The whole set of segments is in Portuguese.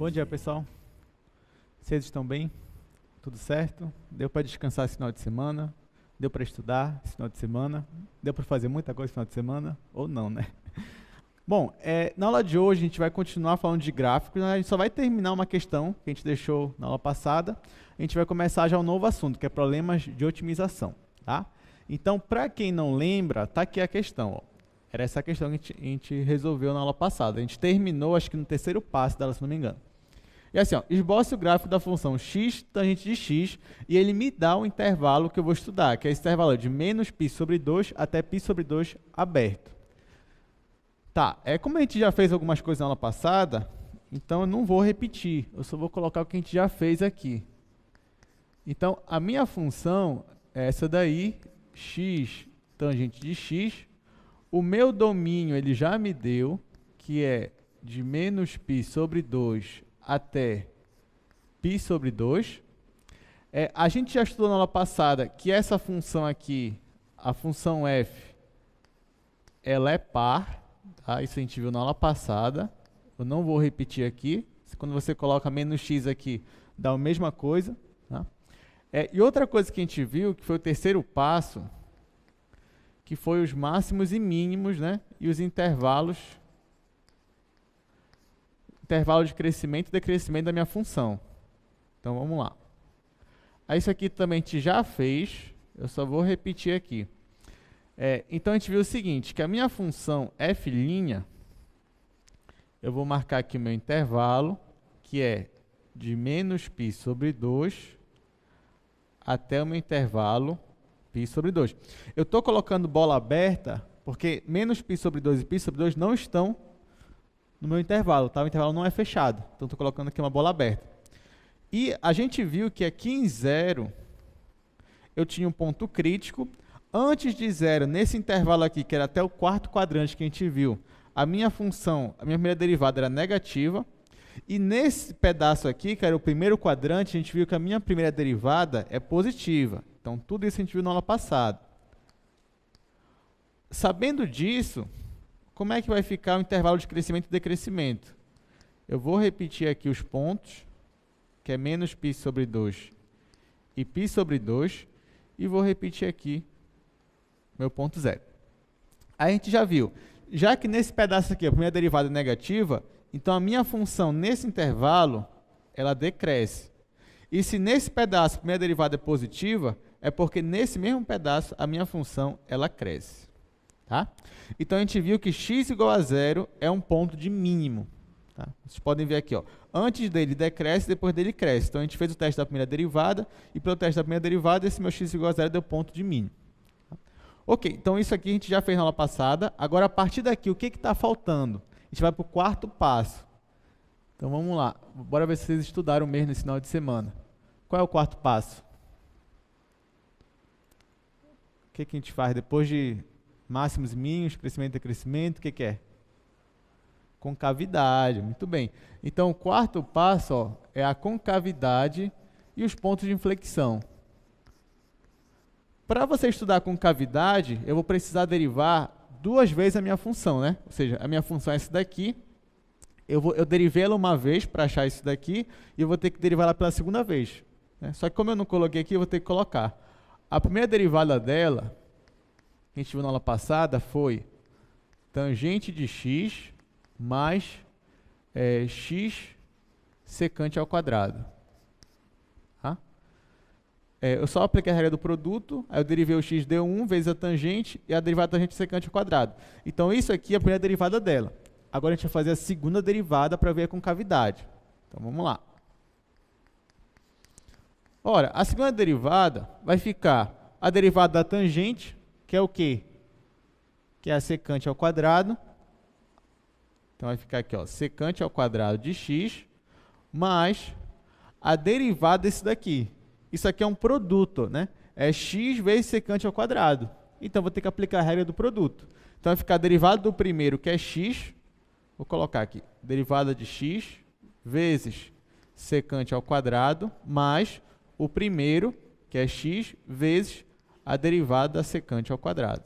Bom dia, pessoal. Vocês estão bem? Tudo certo? Deu para descansar esse final de semana? Deu para estudar esse final de semana? Deu para fazer muita coisa esse final de semana? Ou não, né? Bom, na aula de hoje a gente vai continuar falando de gráficos, né? A gente só vai terminar uma questão que a gente deixou na aula passada. A gente vai começar já um novo assunto, que é problemas de otimização, tá? Então, para quem não lembra, tá aqui a questão, ó. Era essa questão que a gente resolveu na aula passada. A gente terminou, acho que no terceiro passo dela, se não me engano. E assim, ó, esboce o gráfico da função x tangente de x e ele me dá um intervalo que eu vou estudar, que é esse intervalo de menos π sobre 2 até π sobre 2 aberto. Tá, como a gente já fez algumas coisas na aula passada, então eu não vou repetir, eu só vou colocar o que a gente já fez aqui. Então, a minha função é essa daí, x tangente de x. O meu domínio ele já me deu, que é de menos π sobre 2 até π sobre 2. A gente já estudou na aula passada que essa função aqui, a função f, ela é par, tá? Isso a gente viu na aula passada. Eu não vou repetir aqui. Quando você coloca menos x aqui, dá a mesma coisa, tá? E outra coisa que a gente viu, que foi o terceiro passo, que foi os máximos e mínimos, né? E os intervalo de crescimento e decrescimento da minha função. Então, vamos lá. Isso aqui também a gente já fez, eu só vou repetir aqui. Então, a gente viu o seguinte, que a minha função f', eu vou marcar aqui o meu intervalo, que é de menos π sobre 2 até o meu intervalo π sobre 2. Eu estou colocando bola aberta porque menos π sobre 2 e π sobre 2 não estão no meu intervalo, tá? O intervalo não é fechado, então estou colocando aqui uma bola aberta. E a gente viu que aqui em 0 eu tinha um ponto crítico. Antes de 0, nesse intervalo aqui, que era até o quarto quadrante que a gente viu, a minha função, a minha primeira derivada era negativa. E nesse pedaço aqui, que era o primeiro quadrante, a gente viu que a minha primeira derivada é positiva. Então, tudo isso a gente viu na aula passada. Sabendo disso, como é que vai ficar o intervalo de crescimento e decrescimento? Eu vou repetir aqui os pontos, que é menos π sobre 2 e π sobre 2, e vou repetir aqui meu ponto zero. Aí a gente já viu, já que nesse pedaço aqui a primeira derivada é negativa, então a minha função nesse intervalo, ela decresce. E se nesse pedaço a primeira derivada é positiva, é porque nesse mesmo pedaço a minha função ela cresce. Tá? Então a gente viu que x igual a zero é um ponto de mínimo. Tá? Vocês podem ver aqui, ó, antes dele decresce, depois dele cresce. Então a gente fez o teste da primeira derivada, e pelo teste da primeira derivada, esse meu x igual a zero deu ponto de mínimo. Tá? Ok, então isso aqui a gente já fez na aula passada. Agora, a partir daqui, o que está faltando? A gente vai para o quarto passo. Então vamos lá, bora ver se vocês estudaram mesmo nesse final de semana. Qual é o quarto passo? O que a gente faz depois de máximos e mínimos, crescimento e decrescimento? O que é? Concavidade, muito bem. Então, o quarto passo, ó, é a concavidade e os pontos de inflexão. Para você estudar concavidade, eu vou precisar derivar duas vezes a minha função, né? Ou seja, a minha função é essa daqui. Eu derivei ela uma vez para achar isso daqui, e eu vou ter que derivar ela pela segunda vez, né? Só que como eu não coloquei aqui, eu vou ter que colocar. A primeira derivada dela, que a gente viu na aula passada, foi tangente de x mais x secante ao quadrado. Tá? Eu só apliquei a regra do produto, aí eu derivei o x, deu 1 vezes a tangente, e a derivada da tangente secante ao quadrado. Então, isso aqui é a primeira derivada dela. Agora, a gente vai fazer a segunda derivada para ver a concavidade. Então, vamos lá. Ora, a segunda derivada vai ficar a derivada da tangente, que é o quê? Que é a secante ao quadrado. Então, vai ficar aqui, ó, secante ao quadrado de x, mais a derivada desse daqui. Isso aqui é um produto, né? É x vezes secante ao quadrado. Então, vou ter que aplicar a regra do produto. Então, vai ficar a derivada do primeiro, que é x. Vou colocar aqui, derivada de x vezes secante ao quadrado, mais o primeiro, que é x, vezes a derivada da secante ao quadrado.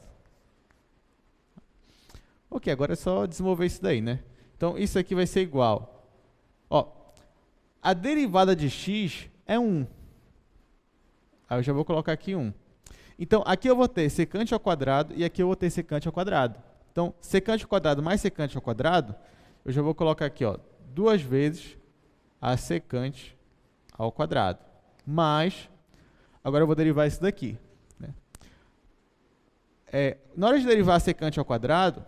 Ok, agora é só desenvolver isso daí, né? Então, isso aqui vai ser igual. Ó, A derivada de x é 1. Aí eu já vou colocar aqui 1. Então, aqui eu vou ter secante ao quadrado e aqui eu vou ter secante ao quadrado. Então, secante ao quadrado mais secante ao quadrado, eu já vou colocar aqui, ó, 2 vezes a secante ao quadrado. Mais, agora eu vou derivar isso daqui. Né? Na hora de derivar a secante ao quadrado,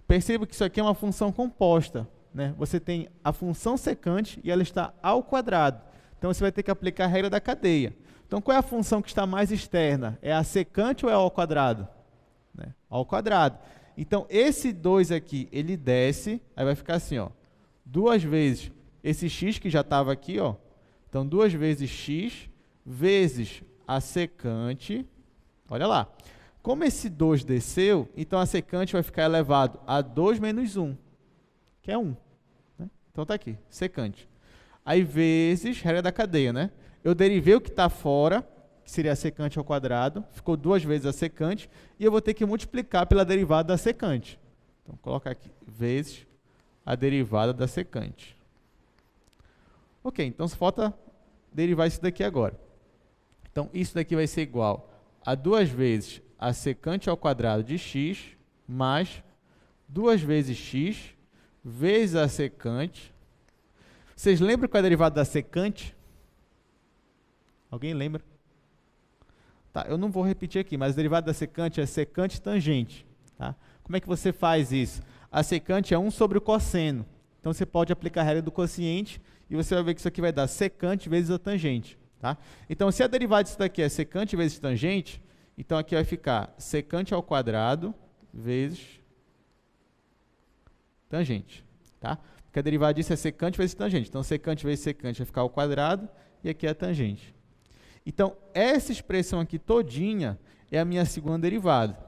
perceba que isso aqui é uma função composta. Né? Você tem a função secante e ela está ao quadrado. Então, você vai ter que aplicar a regra da cadeia. Então, qual é a função que está mais externa? É a secante ou é ao quadrado? Né? Ao quadrado. Então, esse 2 aqui, ele desce, aí vai ficar assim, ó, 2 vezes esse x que já estava aqui, ó. Então, 2 vezes x vezes a secante. Olha lá. Como esse 2 desceu, então a secante vai ficar elevado a 2 menos 1, que é 1. Né? Então, está aqui, secante. Aí, vezes, regra da cadeia, né? Eu derivei o que está fora, que seria a secante ao quadrado, ficou 2 vezes a secante, e eu vou ter que multiplicar pela derivada da secante. Então, vou colocar aqui, vezes a derivada da secante. Ok, então só falta derivar isso daqui agora. Então, isso daqui vai ser igual a 2 vezes a secante ao quadrado de x, mais 2 vezes x, vezes a secante. Vocês lembram qual é a derivada da secante? Alguém lembra? Tá, eu não vou repetir aqui, mas a derivada da secante é secante tangente. Tá? Como é que você faz isso? A secante é 1 sobre o cosseno. Então, você pode aplicar a regra do quociente e você vai ver que isso aqui vai dar secante vezes a tangente. Tá? Então, se a derivada disso daqui é secante vezes tangente, então aqui vai ficar secante ao quadrado vezes tangente. Tá? Porque a derivada disso é secante vezes tangente. Então, secante vezes secante vai ficar ao quadrado e aqui é a tangente. Então, essa expressão aqui todinha é a minha segunda derivada.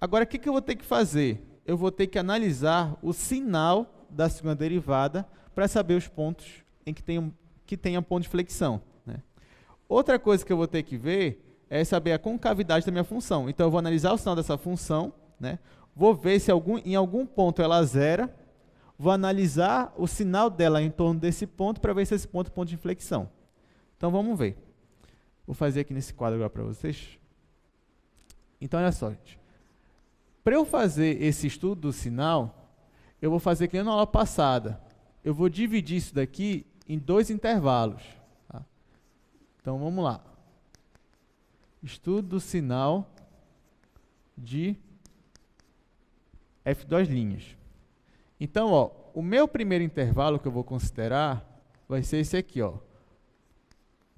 Agora, o que eu vou ter que fazer? Eu vou ter que analisar o sinal da segunda derivada para saber os pontos em que tenha ponto de flexão. Né? Outra coisa que eu vou ter que ver é saber a concavidade da minha função. Então, eu vou analisar o sinal dessa função, né? Vou ver se em algum ponto ela zera. Vou analisar o sinal dela em torno desse ponto para ver se esse ponto é ponto de inflexão. Então, vamos ver. Vou fazer aqui nesse quadro agora para vocês. Então, olha só, gente. Para eu fazer esse estudo do sinal, eu vou fazer que nem na aula passada. Eu vou dividir isso daqui em 2 intervalos. Tá? Então, vamos lá. Estudo do sinal de F2'. Então, ó, o meu primeiro intervalo que eu vou considerar vai ser esse aqui, ó.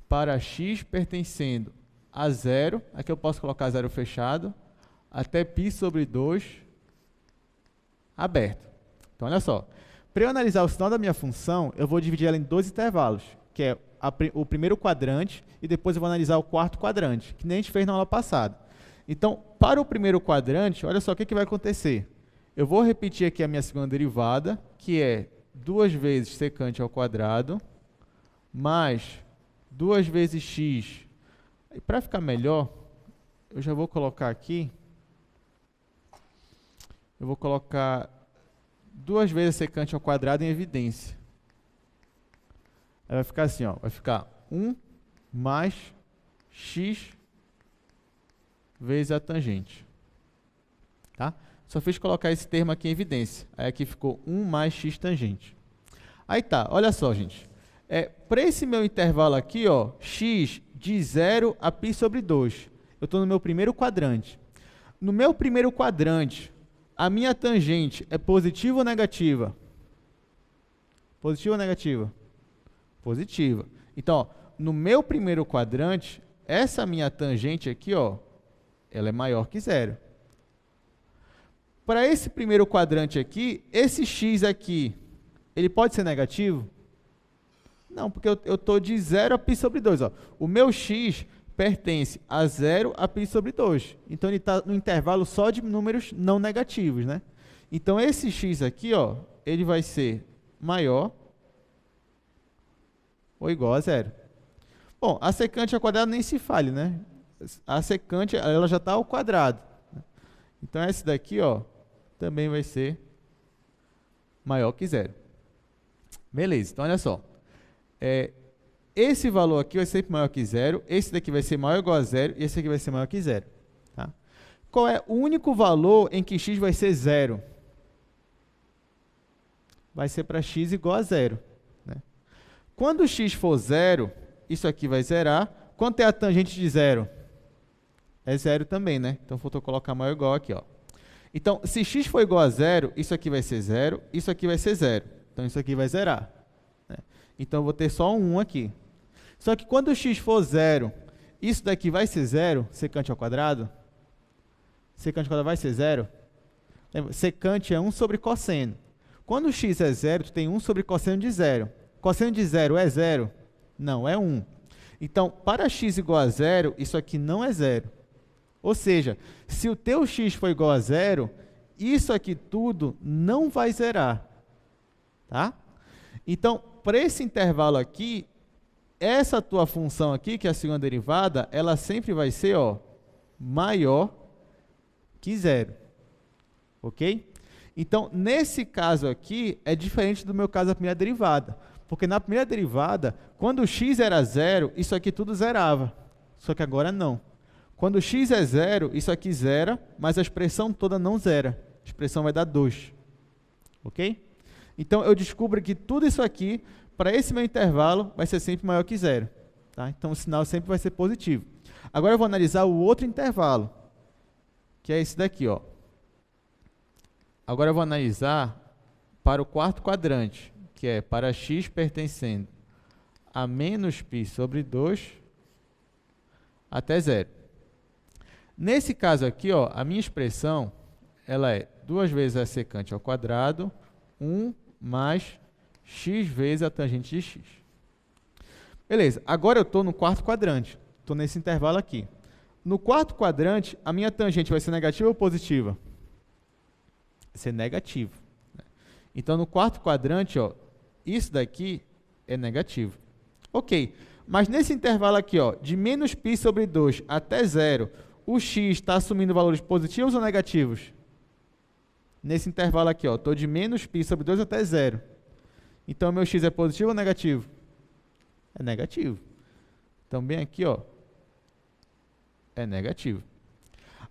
Para x pertencendo a 0, aqui eu posso colocar 0 fechado, até π sobre 2 aberto. Então, olha só. Para eu analisar o sinal da minha função, eu vou dividir ela em 2 intervalos, que é o primeiro quadrante e depois eu vou analisar o quarto quadrante, que nem a gente fez na aula passada. Então, para o primeiro quadrante, olha só o que vai acontecer. Eu vou repetir aqui a minha segunda derivada, que é 2 vezes secante ao quadrado, mais 2 vezes x. E para ficar melhor, eu já vou colocar aqui, eu vou colocar 2 vezes secante ao quadrado em evidência. Aí vai ficar assim, ó, vai ficar 1 mais x vezes a tangente. Tá? Só fiz colocar esse termo aqui em evidência. Aí aqui ficou 1 mais x tangente. Aí tá, olha só, gente. Para esse meu intervalo aqui, ó, x de 0 a π sobre 2. Eu estou no meu primeiro quadrante. No meu primeiro quadrante, a minha tangente é positiva ou negativa? Positiva ou negativa? Positiva. Então, ó, no meu primeiro quadrante, essa minha tangente aqui, ó, ela é maior que 0. Para esse primeiro quadrante aqui, esse x aqui, ele pode ser negativo? Não, porque eu estou de 0 a π sobre 2. Ó. O meu x pertence a 0 a π sobre 2. Então, ele está no intervalo só de números não negativos. Né? Então, esse x aqui, ó, ele vai ser maior ou igual a 0. Bom, a secante ao quadrado nem se fale, né? A secante, ela já está ao quadrado. Então, esse daqui, ó, também vai ser maior que 0. Beleza, então olha só. Esse valor aqui vai ser sempre maior que zero, esse daqui vai ser maior ou igual a zero, e esse aqui vai ser maior que zero. Tá? Qual é o único valor em que x vai ser zero? Vai ser para x igual a zero. Né? Quando x for zero, isso aqui vai zerar. Quanto é a tangente de zero? É zero também, né? Então, faltou colocar maior ou igual aqui, ó. Então, se x for igual a zero, isso aqui vai ser zero, isso aqui vai ser zero. Então, isso aqui vai zerar. Né? Então, eu vou ter só um 1 aqui. Só que quando x for zero, isso daqui vai ser zero, secante ao quadrado? Secante ao quadrado vai ser zero? Lembra? Secante é 1 sobre cosseno. Quando x é zero, tu tem 1 sobre cosseno de zero. Cosseno de zero é zero? Não, é 1. Então, para x igual a zero, isso aqui não é zero. Ou seja, se o teu x for igual a zero, isso aqui tudo não vai zerar. Tá? Então, para esse intervalo aqui, essa tua função aqui, que é a segunda derivada, ela sempre vai ser maior que zero. Ok? Então, nesse caso aqui, é diferente do meu caso da primeira derivada. Porque na primeira derivada, quando o x era zero, isso aqui tudo zerava. Só que agora não. Quando x é zero, isso aqui zera, mas a expressão toda não zera. A expressão vai dar 2. Ok? Então, eu descubro que tudo isso aqui, para esse meu intervalo, vai ser sempre maior que zero. Tá? Então, o sinal sempre vai ser positivo. Agora, eu vou analisar o outro intervalo, que é esse daqui. Ó. Agora, eu vou analisar para o quarto quadrante, que é para x pertencendo a menos π sobre 2 até zero. Nesse caso aqui, ó, a minha expressão ela é 2 vezes a secante ao quadrado, 1 mais x vezes a tangente de x. Beleza, agora eu estou no quarto quadrante, estou nesse intervalo aqui. No quarto quadrante, a minha tangente vai ser negativa ou positiva? Vai ser negativa. Então, no quarto quadrante, ó, isso daqui é negativo. Ok, mas nesse intervalo aqui, ó, de menos π sobre 2 até zero, o x está assumindo valores positivos ou negativos? Nesse intervalo aqui, ó, estou de menos π sobre 2 até zero. Então, meu x é positivo ou negativo? É negativo. Então, bem aqui, ó, é negativo.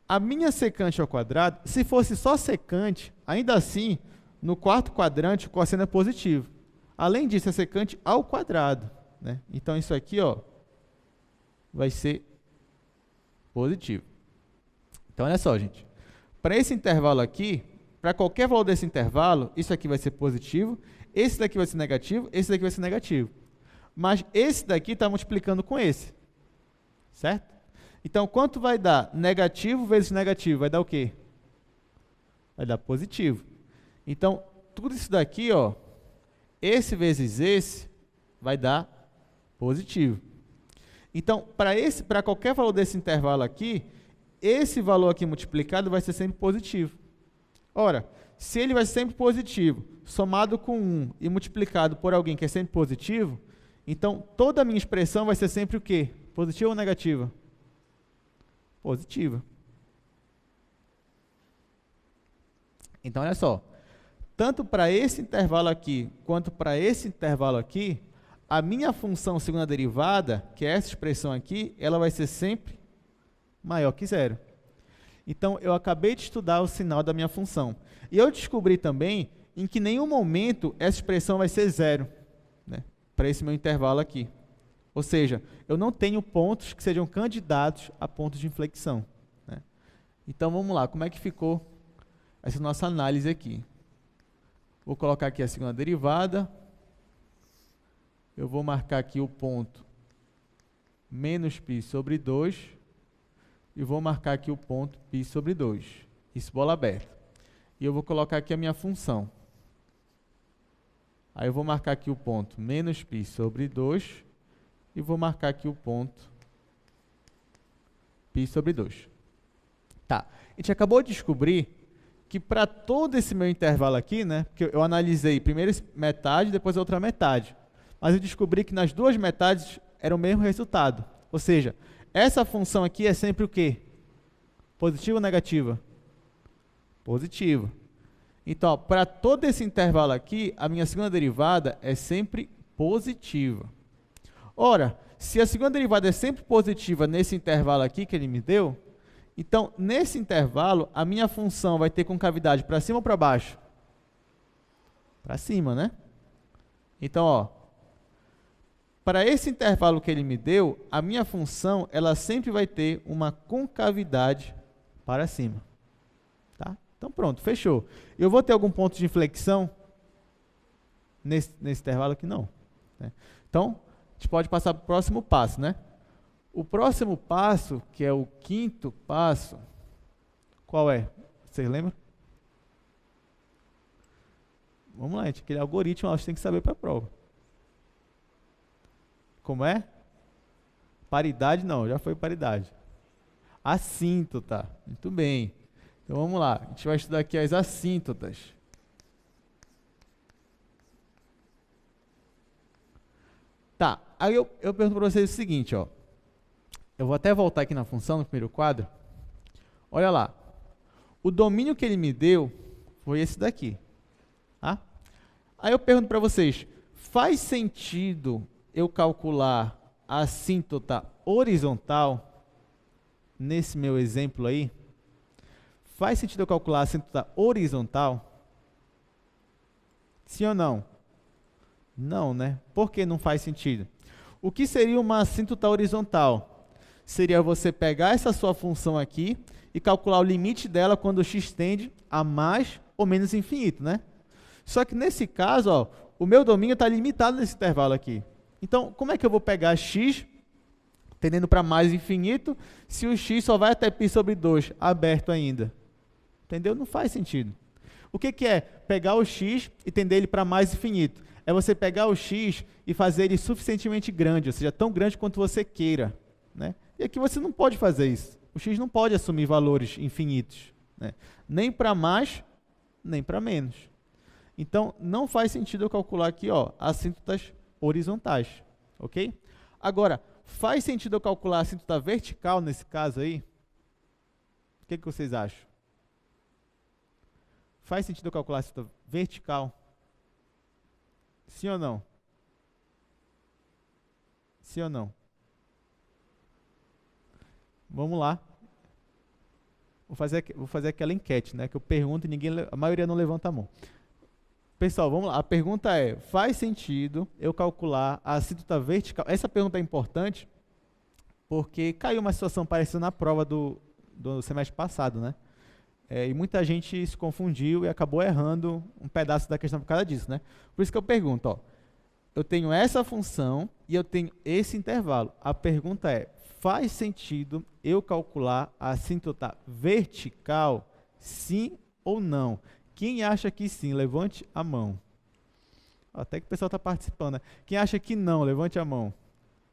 A minha secante ao quadrado, se fosse só secante, ainda assim, no quarto quadrante, o cosseno é positivo. Além disso, é secante ao quadrado. Né? Então, isso aqui ó, vai ser positivo. Então, olha só, gente. Para esse intervalo aqui, para qualquer valor desse intervalo, isso aqui vai ser positivo, esse daqui vai ser negativo, esse daqui vai ser negativo. Mas esse daqui está multiplicando com esse. Certo? Então, quanto vai dar negativo vezes negativo? Vai dar o quê? Vai dar positivo. Então, tudo isso daqui, ó, esse vezes esse, vai dar positivo. Então, para qualquer valor desse intervalo aqui, esse valor aqui multiplicado vai ser sempre positivo. Ora, se ele vai ser sempre positivo, somado com 1 e multiplicado por alguém que é sempre positivo, então toda a minha expressão vai ser sempre o quê? Positiva ou negativa? Positiva. Então, olha só. Tanto para esse intervalo aqui, quanto para esse intervalo aqui, a minha função segunda derivada, que é essa expressão aqui, ela vai ser sempre maior que zero. Então, eu acabei de estudar o sinal da minha função. E eu descobri também em que nenhum momento essa expressão vai ser zero, né, para esse meu intervalo aqui. Ou seja, eu não tenho pontos que sejam candidatos a pontos de inflexão. Né? Então, vamos lá. Como é que ficou essa nossa análise aqui? Vou colocar aqui a segunda derivada. Eu vou marcar aqui o ponto menos π sobre 2. E vou marcar aqui o ponto π sobre 2. Isso, bola aberta. E eu vou colocar aqui a minha função. Aí eu vou marcar aqui o ponto menos π sobre 2. E vou marcar aqui o ponto π sobre 2. Tá. A gente acabou de descobrir que para todo esse meu intervalo aqui, né, porque eu analisei primeiro metade, depois a outra metade, mas eu descobri que nas duas metades era o mesmo resultado. Ou seja, essa função aqui é sempre o quê? Positiva ou negativa? Positiva. Então, para todo esse intervalo aqui, a minha segunda derivada é sempre positiva. Ora, se a segunda derivada é sempre positiva nesse intervalo aqui que ele me deu, então, nesse intervalo, a minha função vai ter concavidade para cima ou para baixo? Para cima, né? Então, ó, para esse intervalo que ele me deu, a minha função ela sempre vai ter uma concavidade para cima. Tá? Então, pronto, fechou. Eu vou ter algum ponto de inflexão nesse intervalo aqui? Não. Né? Então, a gente pode passar para o próximo passo, né? O próximo passo, que é o quinto passo, qual é? Vocês lembram? Vamos lá, gente. Aquele algoritmo, a gente tem que saber para a prova. Como é? Paridade, não. Já foi paridade. Assíntota. Muito bem. Então, vamos lá. A gente vai estudar aqui as assíntotas. Tá. Aí eu pergunto para vocês o seguinte, ó. Eu vou até voltar aqui na função, no primeiro quadro. Olha lá. O domínio que ele me deu foi esse daqui. Tá? Aí eu pergunto para vocês, faz sentido eu calcular a assíntota horizontal nesse meu exemplo aí? Faz sentido eu calcular a assíntota horizontal? Sim ou não? Não, né? Por que não faz sentido? O que seria uma assíntota horizontal? Seria você pegar essa sua função aqui e calcular o limite dela quando o x tende a mais ou menos infinito, né? Só que nesse caso, ó, o meu domínio está limitado nesse intervalo aqui. Então, como é que eu vou pegar x tendendo para mais infinito se o x só vai até π sobre 2 aberto ainda? Entendeu? Não faz sentido. O que é pegar o x e tender ele para mais infinito? É você pegar o x e fazer ele suficientemente grande, ou seja, tão grande quanto você queira, né? E aqui você não pode fazer isso. O x não pode assumir valores infinitos, né? Nem para mais, nem para menos. Então, não faz sentido eu calcular aqui, ó, assíntotas horizontais, ok? Agora, faz sentido eu calcular a assíntota vertical nesse caso aí? O que vocês acham? Faz sentido eu calcular a assíntota vertical? Sim ou não? Sim ou não? Vamos lá. Vou fazer aquela enquete, né? Que eu pergunto e a maioria não levanta a mão. Pessoal, vamos lá. A pergunta é, faz sentido eu calcular a assíntota vertical? Essa pergunta é importante porque caiu uma situação parecida na prova do semestre passado, né? E muita gente se confundiu e acabou errando um pedaço da questão por causa disso, né? Por isso que eu pergunto, ó. Eu tenho essa função e eu tenho esse intervalo. A pergunta é, faz sentido eu calcular a assíntota vertical, sim ou não? Quem acha que sim, levante a mão. Até que o pessoal está participando, né? Quem acha que não, levante a mão.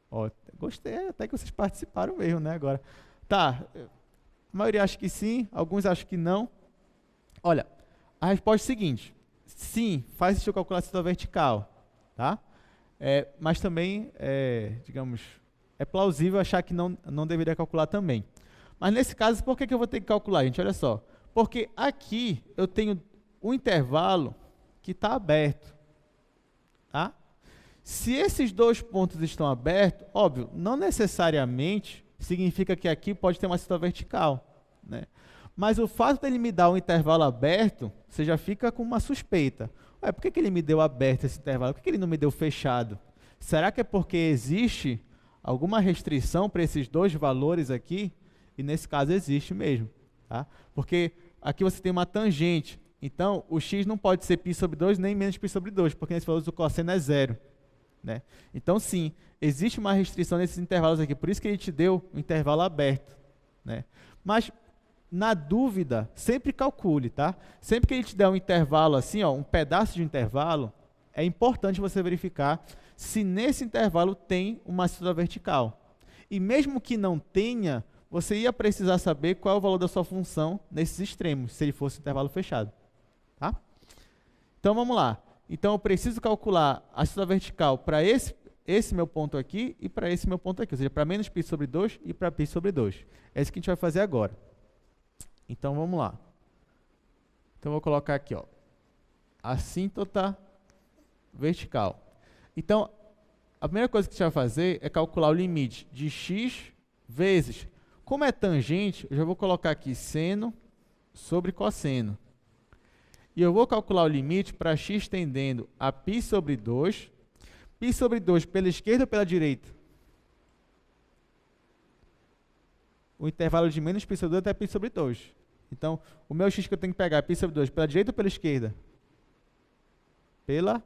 Ó, gostei, até que vocês participaram mesmo, né? Agora, tá, a maioria acha que sim, alguns acham que não. Olha, a resposta é a seguinte, sim, faz sentido eu calcular a assíntota vertical, tá? Mas também, digamos, é plausível achar que não deveria calcular também. Mas nesse caso, por que eu vou ter que calcular, gente? Olha só. Porque aqui eu tenho um intervalo que está aberto. Tá? Se esses dois pontos estão abertos, óbvio, não necessariamente significa que aqui pode ter uma assíntota vertical, né? Mas o fato dele me dar um intervalo aberto, você já fica com uma suspeita. Ué, por que ele me deu aberto esse intervalo? Por que ele não me deu fechado? Será que é porque existe alguma restrição para esses dois valores aqui? E nesse caso existe mesmo. Tá? Porque aqui você tem uma tangente, então o x não pode ser π sobre 2 nem menos π sobre 2, porque nesse valor o cosseno é zero, né? Então sim, existe uma restrição nesses intervalos aqui, por isso que ele te deu um intervalo aberto, né? Mas na dúvida, sempre calcule, tá? Sempre que ele te der um intervalo assim, ó, um pedaço de intervalo, é importante você verificar se nesse intervalo tem uma assíntota vertical. E mesmo que não tenha, você ia precisar saber qual é o valor da sua função nesses extremos, se ele fosse um intervalo fechado. Tá? Então, vamos lá. Então, eu preciso calcular a assíntota vertical para esse meu ponto aqui e para esse meu ponto aqui, ou seja, para menos π sobre 2 e para π sobre 2. É isso que a gente vai fazer agora. Então, vamos lá. Então, eu vou colocar aqui, ó, assíntota vertical. Então, a primeira coisa que você vai fazer é calcular o limite de x vezes. Como é tangente, eu já vou colocar aqui seno sobre cosseno. E eu vou calcular o limite para x tendendo a π sobre 2. Π sobre 2 pela esquerda ou pela direita? O intervalo de menos π sobre 2 até π sobre 2. Então, o meu x que eu tenho que pegar é π sobre 2 pela direita ou pela esquerda? Pela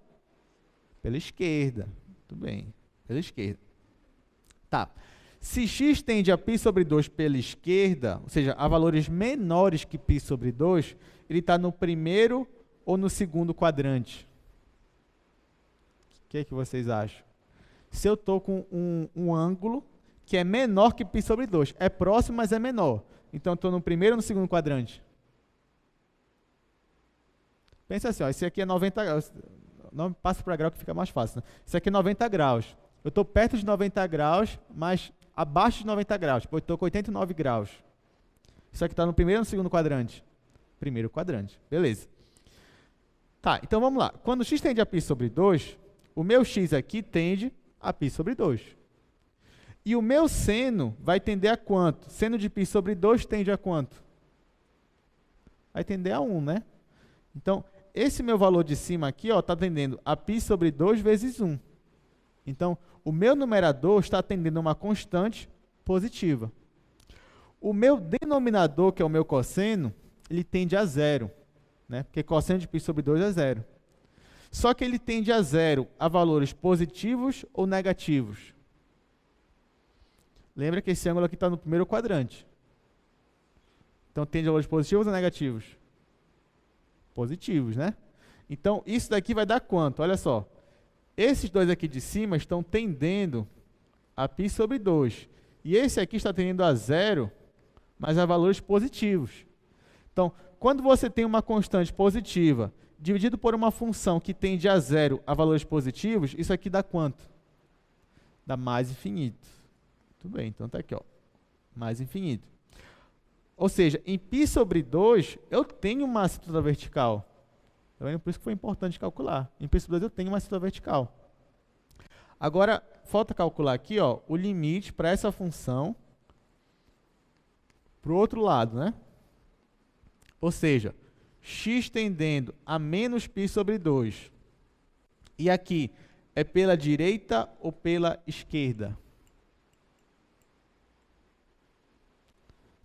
esquerda. Tudo bem, pela esquerda. Tá. Se x tende a π sobre 2 pela esquerda, ou seja, a valores menores que π sobre 2, ele está no primeiro ou no segundo quadrante? O que é que vocês acham? Se eu estou com um ângulo que é menor que π sobre 2, é próximo, mas é menor. Então, eu estou no primeiro ou no segundo quadrante? Pensa assim, ó, esse aqui é 90 graus. Não passa para grau que fica mais fácil. Né? Isso aqui é 90 graus. Eu estou perto de 90 graus, mas abaixo de 90 graus. Tipo, eu estou com 89 graus. Isso aqui está no primeiro ou no segundo quadrante? Primeiro quadrante. Beleza. Tá, então vamos lá. Quando x tende a π sobre 2, o meu x aqui tende a π sobre 2. E o meu seno vai tender a quanto? Seno de π sobre 2 tende a quanto? Vai tender a 1, né? Então, esse meu valor de cima aqui está tendendo a π sobre 2 vezes 1. Então, o meu numerador está tendendo a uma constante positiva. O meu denominador, que é o meu cosseno, ele tende a 0. Né? Porque cosseno de π sobre 2 é 0. Só que ele tende a 0 a valores positivos ou negativos. Lembra que esse ângulo aqui está no primeiro quadrante. Então, tende a valores positivos ou negativos? Positivos, né? Então, isso daqui vai dar quanto? Olha só. Esses dois aqui de cima estão tendendo a π sobre 2. E esse aqui está tendendo a 0, mas a valores positivos. Então, quando você tem uma constante positiva dividido por uma função que tende a 0 a valores positivos, isso aqui dá quanto? Dá mais infinito. Tudo bem, então está aqui, ó, mais infinito. Ou seja, em π sobre 2, eu tenho uma assíntota vertical. Tá vendo? Por isso que foi importante calcular. Em π sobre 2 eu tenho uma assíntota vertical. Agora, falta calcular aqui, ó, o limite para essa função para o outro lado, né? Ou seja, x tendendo a menos π sobre 2. E aqui, é pela direita ou pela esquerda?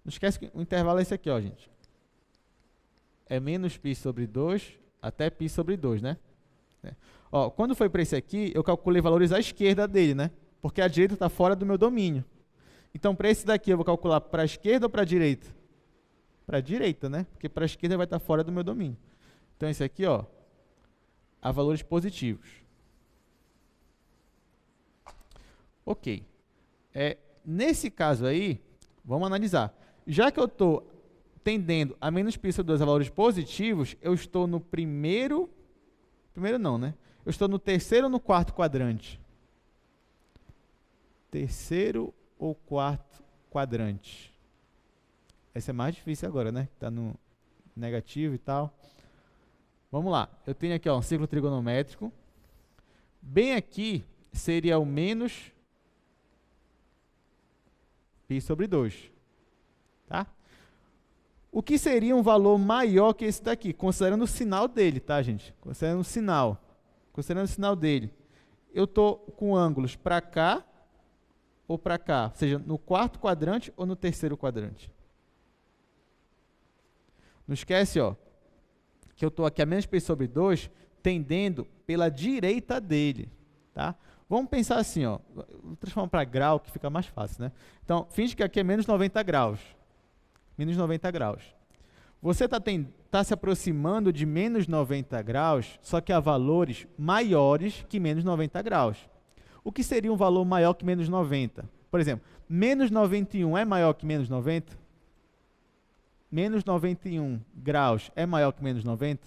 Não esquece que o intervalo é esse aqui, ó, gente. É menos π sobre 2 até π sobre 2, né? Ó, quando foi para esse aqui, eu calculei valores à esquerda dele, né? Porque a direita está fora do meu domínio. Então, para esse daqui, eu vou calcular para a esquerda ou para a direita? Para a direita, né? Porque para a esquerda vai estar fora do meu domínio. Então, esse aqui, ó, há valores positivos. Ok. Nesse caso aí, vamos analisar. Já que eu estou tendendo a menos π sobre 2 a valores positivos, eu estou no primeiro não, né? Eu estou no terceiro ou no quarto quadrante? Terceiro ou quarto quadrante? Essa é mais difícil agora, né? Está no negativo e tal. Vamos lá. Eu tenho aqui, ó, um círculo trigonométrico. Bem aqui seria o menos π sobre 2. Tá? O que seria um valor maior que esse daqui? Considerando o sinal dele, tá, gente? Considerando o sinal. Considerando o sinal dele. Eu estou com ângulos para cá ou para cá? Ou seja, no quarto quadrante ou no terceiro quadrante? Não esquece, ó, que eu estou aqui a menos π sobre 2, tendendo pela direita dele. Tá? Vamos pensar assim, ó, vou transformar para grau, que fica mais fácil, né? Então, finge que aqui é menos 90 graus. Menos 90 graus. Você está se aproximando de menos 90 graus, só que a valores maiores que menos 90 graus. O que seria um valor maior que menos 90? Por exemplo, menos 91 é maior que menos 90? Menos 91 graus é maior que menos 90?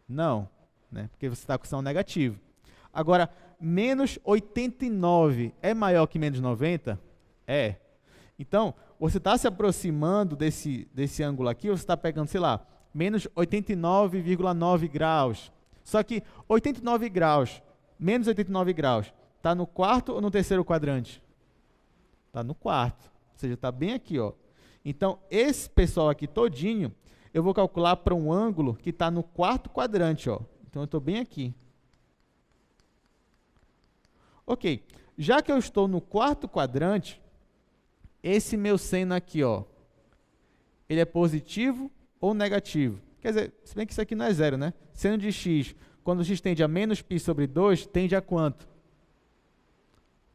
Não, né? Porque você está com sinal negativo. Agora, menos 89 é maior que menos 90? É. Então, você está se aproximando desse ângulo aqui, você está pegando, sei lá, menos 89,9 graus. Só que 89 graus, menos 89 graus, está no quarto ou no terceiro quadrante? Está no quarto, ou seja, está bem aqui, ó. Então, esse pessoal aqui todinho, eu vou calcular para um ângulo que está no quarto quadrante, ó. Então, eu estou bem aqui. Ok, já que eu estou no quarto quadrante, esse meu seno aqui, ó, ele é positivo ou negativo? Quer dizer, se bem que isso aqui não é zero, né? Seno de x, quando x tende a menos π sobre 2, tende a quanto?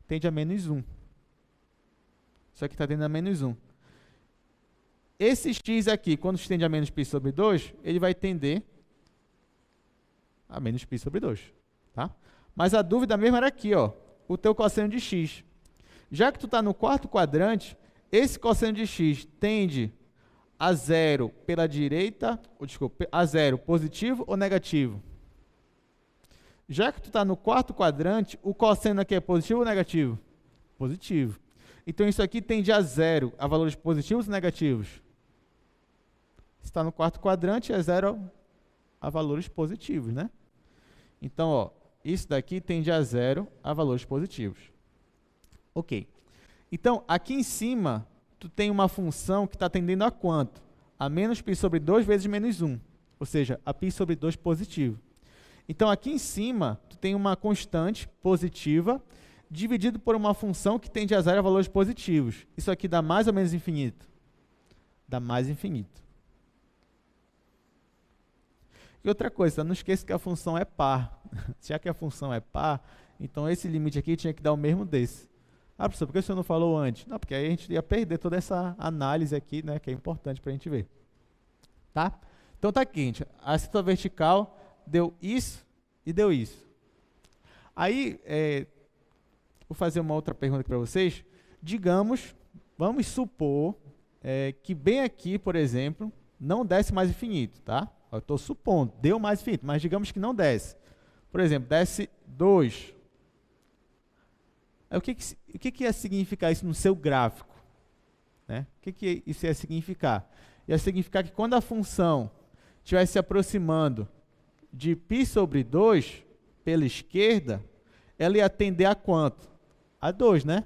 Tende a menos 1. Isso aqui está tendendo a menos 1. Esse x aqui, quando x tende a menos π sobre 2, ele vai tender a menos π sobre 2. Tá? Mas a dúvida mesmo era aqui, ó, o teu cosseno de x. Já que tu está no quarto quadrante, esse cosseno de x tende a zero pela direita, desculpa, a zero positivo ou negativo? Já que tu está no quarto quadrante, o cosseno aqui é positivo ou negativo? Positivo. Então, isso aqui tende a zero, a valores positivos ou negativos? Se está no quarto quadrante, é zero a valores positivos, né? Então, ó, isso daqui tende a zero a valores positivos. Ok. Então, aqui em cima, tu tem uma função que está tendendo a quanto? A menos π sobre 2 vezes menos 1. Ou seja, a π sobre 2 positivo. Então, aqui em cima, tu tem uma constante positiva dividido por uma função que tende a zero a valores positivos. Isso aqui dá mais ou menos infinito? Dá mais infinito. E outra coisa, não esqueça que a função é par. Já que a função é par, então esse limite aqui tinha que dar o mesmo desse. Ah, professor, por que o senhor não falou antes? Não, porque aí a gente ia perder toda essa análise aqui, né, que é importante para a gente ver. Tá? Então tá aqui, gente. A assintosa vertical deu isso e deu isso. Aí, vou fazer uma outra pergunta aqui para vocês. Digamos, vamos supor que bem aqui, por exemplo, não desce mais infinito, tá? Eu estou supondo, deu mais infinito, mas digamos que não desce. Por exemplo, desce 2. Aí, o que ia significar isso no seu gráfico? Né? O que isso ia significar? Ia significar que quando a função estivesse se aproximando de π sobre 2, pela esquerda, ela ia tender a quanto? A 2, né?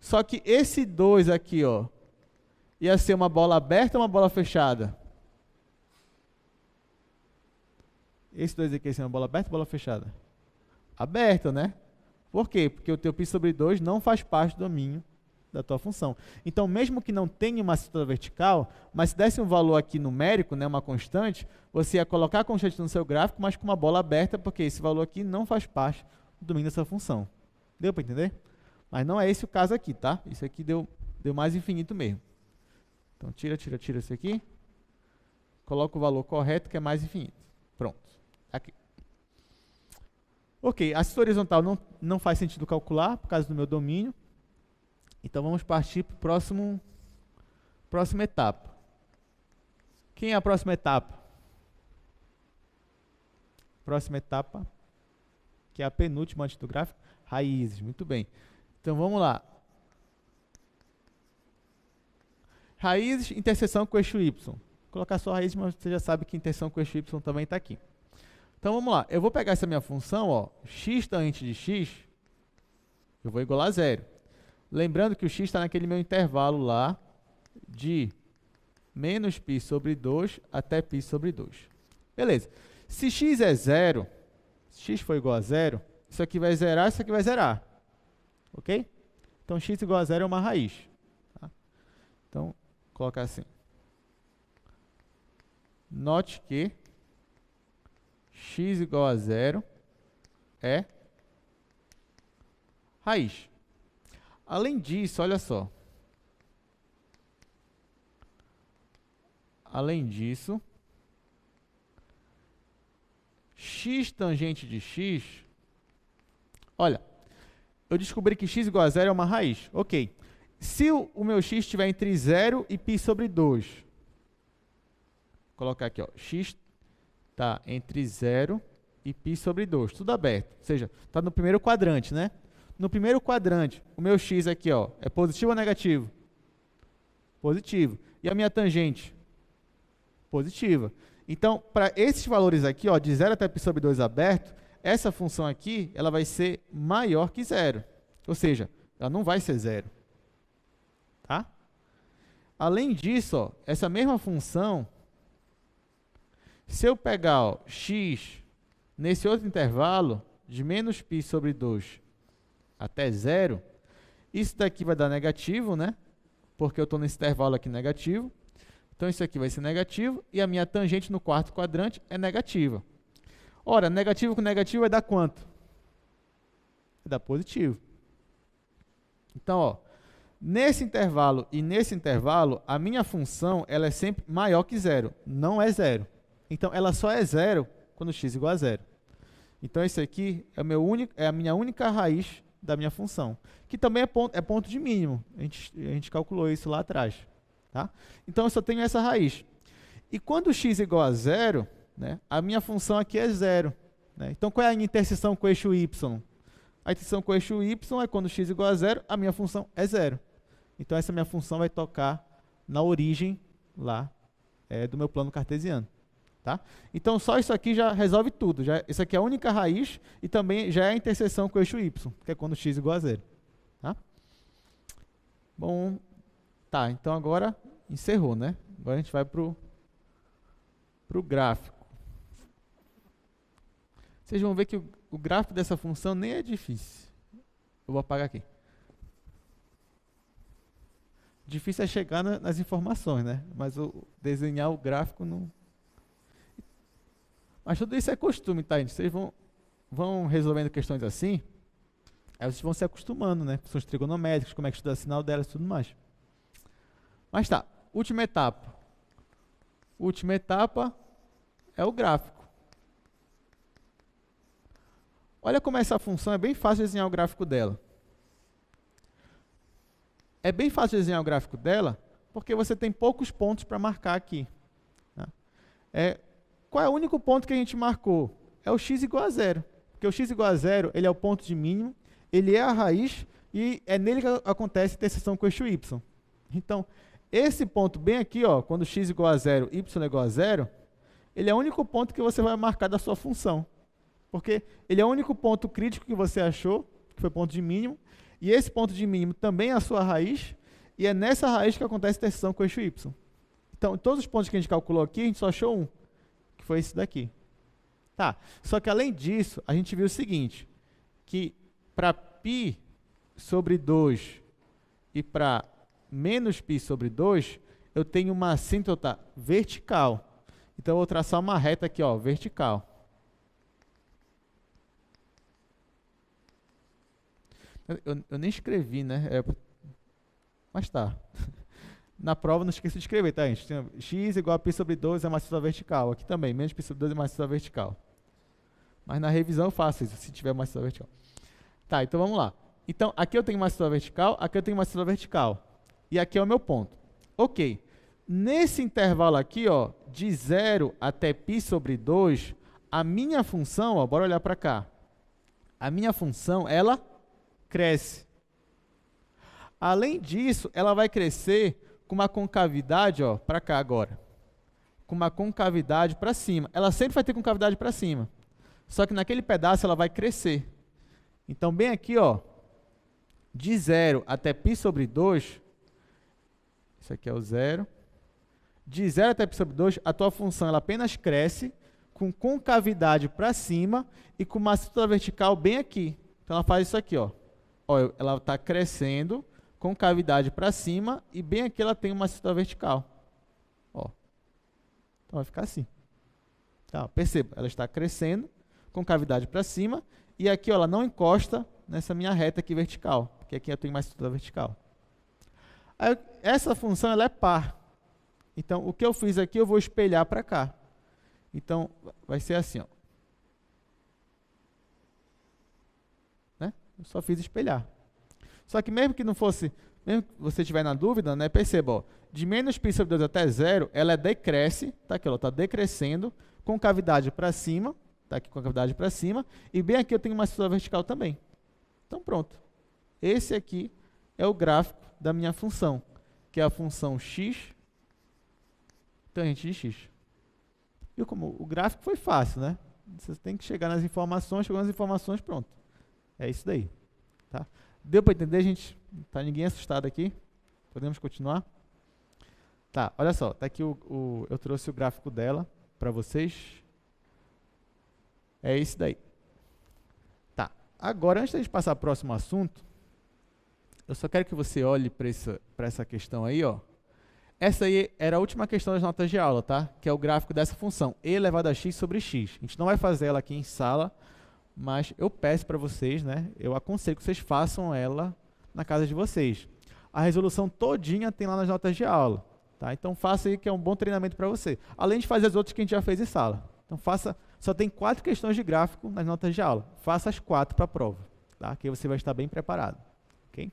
Só que esse 2 aqui, ó, ia ser uma bola aberta ou uma bola fechada? Esse 2 aqui ia ser uma bola aberta ou bola fechada? Aberta, né? Por quê? Porque o teu π sobre 2 não faz parte do domínio da tua função. Então, mesmo que não tenha uma assintosa vertical, mas se desse um valor aqui numérico, né, uma constante, você ia colocar a constante no seu gráfico, mas com uma bola aberta, porque esse valor aqui não faz parte do domínio dessa função. Deu para entender? Mas não é esse o caso aqui, tá? Isso aqui deu mais infinito mesmo. Então, tira isso aqui. Coloca o valor correto, que é mais infinito. Pronto. Aqui. Ok, a assintosa horizontal não faz sentido calcular, por causa do meu domínio. Então, vamos partir para a próxima etapa. Quem é a próxima etapa? Próxima etapa, que é a penúltima antes do gráfico, raízes. Muito bem. Então, vamos lá. Raízes, interseção com o eixo Y. Vou colocar só raiz, mas você já sabe que interseção com o eixo Y também está aqui. Então, vamos lá. Eu vou pegar essa minha função, ó, x tangente de x, eu vou igualar a zero. Lembrando que o x está naquele meu intervalo lá de menos π sobre 2 até π sobre 2. Beleza. Se x é zero, se x for igual a zero, isso aqui vai zerar, isso aqui vai zerar. Ok? Então, x igual a zero é uma raiz. Tá? Então, colocar assim. Note que x igual a zero é raiz. Além disso, olha só. Além disso, x tangente de x, olha, eu descobri que x igual a zero é uma raiz. Ok. Se o meu x estiver entre 0 e π sobre 2, vou colocar aqui, ó, x está entre 0 e π sobre 2, tudo aberto. Ou seja, está no primeiro quadrante, né? No primeiro quadrante, o meu x aqui, ó, é positivo ou negativo? Positivo. E a minha tangente? Positiva. Então, para esses valores aqui, ó, de 0 até π sobre 2 aberto, essa função aqui ela vai ser maior que zero. Ou seja, ela não vai ser zero. Tá? Além disso, ó, essa mesma função, se eu pegar ó, x nesse outro intervalo, de menos π sobre 2 até zero, isso daqui vai dar negativo, né? Porque eu estou nesse intervalo aqui negativo. Então, isso aqui vai ser negativo, e a minha tangente no quarto quadrante é negativa. Ora, negativo com negativo vai dar quanto? Vai dar positivo. Então, ó, nesse intervalo e nesse intervalo, a minha função ela é sempre maior que zero, não é zero. Então, ela só é zero quando x igual a zero. Então, esse aqui é a minha única raiz da minha função, que também é ponto de mínimo. A gente calculou isso lá atrás. Tá? Então, eu só tenho essa raiz. E quando x igual a zero, né, a minha função aqui é zero. Né? Então, qual é a interseção com o eixo y? A interseção com o eixo y é quando x igual a zero, a minha função é zero. Então, essa minha função vai tocar na origem lá do meu plano cartesiano. Tá? Então, só isso aqui já resolve tudo. Isso aqui é a única raiz e também já é a interseção com o eixo y, que é quando x igual a zero. Tá? Bom, tá, então agora encerrou, né? Agora a gente vai para o gráfico. Vocês vão ver que o gráfico dessa função nem é difícil. Eu vou apagar aqui. Difícil é chegar nas informações, né? Mas desenhar o gráfico não... Mas tudo isso é costume, tá, gente? Vocês vão resolvendo questões assim, aí vocês vão se acostumando, né? Funções trigonométricas, como é que estuda o sinal delas e tudo mais. Mas tá, última etapa. Última etapa é o gráfico. Olha como essa função é bem fácil de desenhar o gráfico dela. É bem fácil de desenhar o gráfico dela porque você tem poucos pontos para marcar aqui. Tá? Qual é o único ponto que a gente marcou? É o x igual a zero. Porque o x igual a zero ele é o ponto de mínimo, ele é a raiz e é nele que acontece a interseção com o eixo y. Então, esse ponto bem aqui, ó, quando x igual a zero, y igual a zero, ele é o único ponto que você vai marcar da sua função. Porque ele é o único ponto crítico que você achou, que foi ponto de mínimo, e esse ponto de mínimo também é a sua raiz, e é nessa raiz que acontece a interseção com o eixo y. Então, todos os pontos que a gente calculou aqui, a gente só achou um, que foi esse daqui. Tá, só que além disso, a gente viu o seguinte, que para π sobre 2 e para menos π sobre 2, eu tenho uma assíntota vertical. Então, eu vou traçar uma reta aqui, ó, vertical. Eu nem escrevi, né? Mas tá. Na prova, não esqueça de escrever, tá, gente? X igual a π sobre 2 é uma assíntota vertical. Aqui também, menos π sobre 2 é uma assíntota vertical. Mas na revisão eu faço isso, se tiver uma assíntota vertical. Tá, então vamos lá. Então, aqui eu tenho uma assíntota vertical, aqui eu tenho uma assíntota vertical. E aqui é o meu ponto. Ok. Nesse intervalo aqui, ó, de 0 até π sobre 2, a minha função, ó, bora olhar para cá. A minha função, ela cresce. Além disso, ela vai crescer com uma concavidade, ó, para cá agora. Com uma concavidade para cima. Ela sempre vai ter concavidade para cima. Só que naquele pedaço ela vai crescer. Então, bem aqui, ó, de 0 até π sobre 2, isso aqui é o 0. De 0 até π sobre 2, a tua função ela apenas cresce com concavidade para cima e com uma assíntota vertical bem aqui. Então, ela faz isso aqui, ó. Ó, ela está crescendo com cavidade para cima e bem aqui ela tem uma assíntota vertical. Ó. Então, vai ficar assim. Tá, perceba, ela está crescendo com cavidade para cima e aqui ó, ela não encosta nessa minha reta aqui vertical, porque aqui eu tenho uma assíntota vertical. Aí, essa função ela é par. Então, o que eu fiz aqui, eu vou espelhar para cá. Então, vai ser assim, ó. Né? Eu só fiz espelhar. Só que mesmo que não fosse, mesmo que você estiver na dúvida, né, perceba, ó, de menos π sobre 2 até 0, ela decresce, tá aqui, ela está decrescendo, com cavidade para cima, tá aqui com a cavidade para cima, e bem aqui eu tenho uma assíntota vertical também. Então, pronto. Esse aqui é o gráfico da minha função, que é a função x tangente de x. Viu como o gráfico foi fácil, né? Você tem que chegar nas informações, chegou nas informações, pronto. É isso daí. Tá? Deu para entender, gente? Tá ninguém assustado aqui? Podemos continuar? Tá, olha só, tá aqui eu trouxe o gráfico dela para vocês. É esse daí. Tá, agora antes de a gente passar para o próximo assunto, eu só quero que você olhe para essa questão aí, ó. Essa aí era a última questão das notas de aula, tá? Que é o gráfico dessa função, e elevado a x sobre x. A gente não vai fazer ela aqui em sala, mas eu peço para vocês, né? Eu aconselho que vocês façam ela na casa de vocês. A resolução todinha tem lá nas notas de aula, tá? Então faça aí que é um bom treinamento para você. Além de fazer as outras que a gente já fez em sala. Então faça, só tem 4 questões de gráfico nas notas de aula. Faça as 4 para a prova, tá? Que aí você vai estar bem preparado, ok?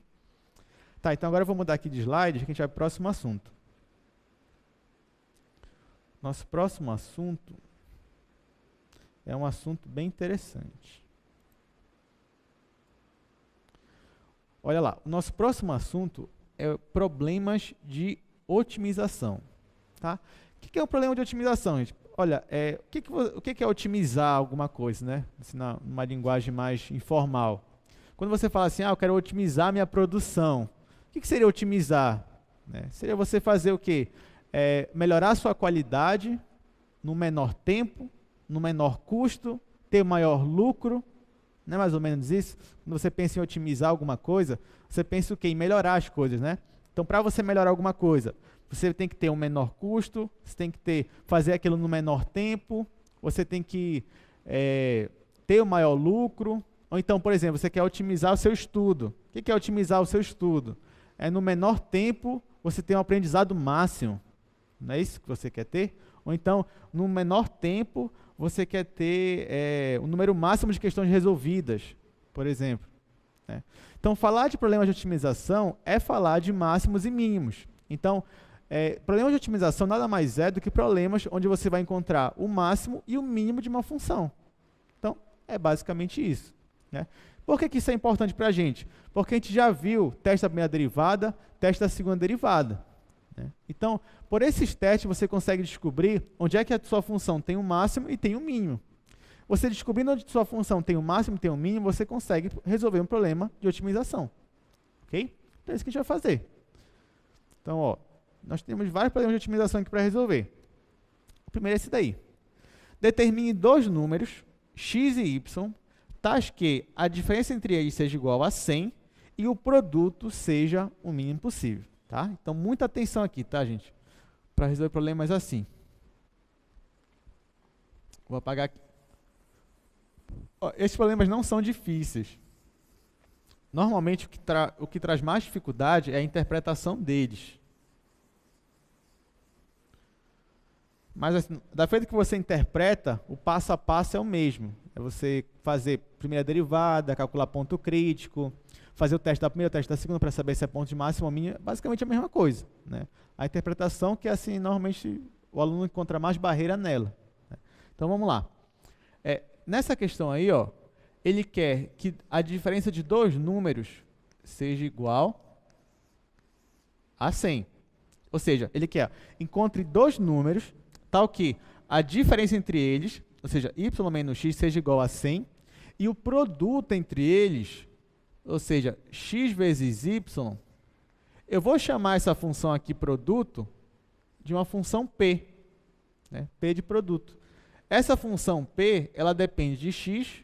Tá, então agora eu vou mudar aqui de slide, que a gente vai para o próximo assunto. Nosso próximo assunto é um assunto bem interessante. Olha lá, o nosso próximo assunto é problemas de otimização. Tá? O que é um problema de otimização, gente? Olha, o que é otimizar alguma coisa, né? Assim, numa linguagem mais informal. Quando você fala assim, eu quero otimizar minha produção. O que seria otimizar? Né? Seria você fazer o quê? Melhorar a sua qualidade no menor tempo, no menor custo, ter maior lucro, não é mais ou menos isso? Quando você pensa em otimizar alguma coisa, você pensa o quê? Em melhorar as coisas, né? Então, para você melhorar alguma coisa, você tem que ter um menor custo, você tem que fazer aquilo no menor tempo, você tem que ter o maior lucro, ou então, por exemplo, você quer otimizar o seu estudo. O que é otimizar o seu estudo? É no menor tempo, você ter um aprendizado máximo. Não é isso que você quer ter? Ou então, no menor tempo, você quer ter um número máximo de questões resolvidas, por exemplo. Né? Então, falar de problemas de otimização é falar de máximos e mínimos. Então, problemas de otimização nada mais é do que problemas onde você vai encontrar o máximo e o mínimo de uma função. Então, é basicamente isso. Né? Por que isso é importante para a gente? Porque a gente já viu teste da primeira derivada, teste da segunda derivada. Né? Então, por esses testes, você consegue descobrir onde é que a sua função tem o máximo e tem o mínimo. Você descobrindo onde a sua função tem o máximo e tem o mínimo, você consegue resolver um problema de otimização. Ok? Então, é isso que a gente vai fazer. Então, ó, nós temos vários problemas de otimização aqui para resolver. O primeiro é esse daí. Determine 2 números, x e y, tais que a diferença entre eles seja igual a 100 e o produto seja o mínimo possível. Tá? Então, muita atenção aqui, tá, gente? Para resolver problemas assim. Vou apagar aqui. Ó, esses problemas não são difíceis. Normalmente, o que traz mais dificuldade é a interpretação deles. Mas, assim, da feita que você interpreta, o passo a passo é o mesmo. É você fazer primeira derivada, calcular ponto crítico, fazer o teste da primeira, o teste da segunda, para saber se é ponto de máximo ou mínimo, basicamente a mesma coisa. Né? A interpretação que, assim, normalmente o aluno encontra mais barreira nela. Né? Então, vamos lá. Nessa questão aí, ó, ele quer que a diferença de 2 números seja igual a 100. Ou seja, ele quer encontre 2 números, tal que a diferença entre eles, ou seja, y menos x, seja igual a 100, e o produto entre eles, ou seja, x vezes y, eu vou chamar essa função aqui, produto, de uma função P, né? P de produto. Essa função P, ela depende de x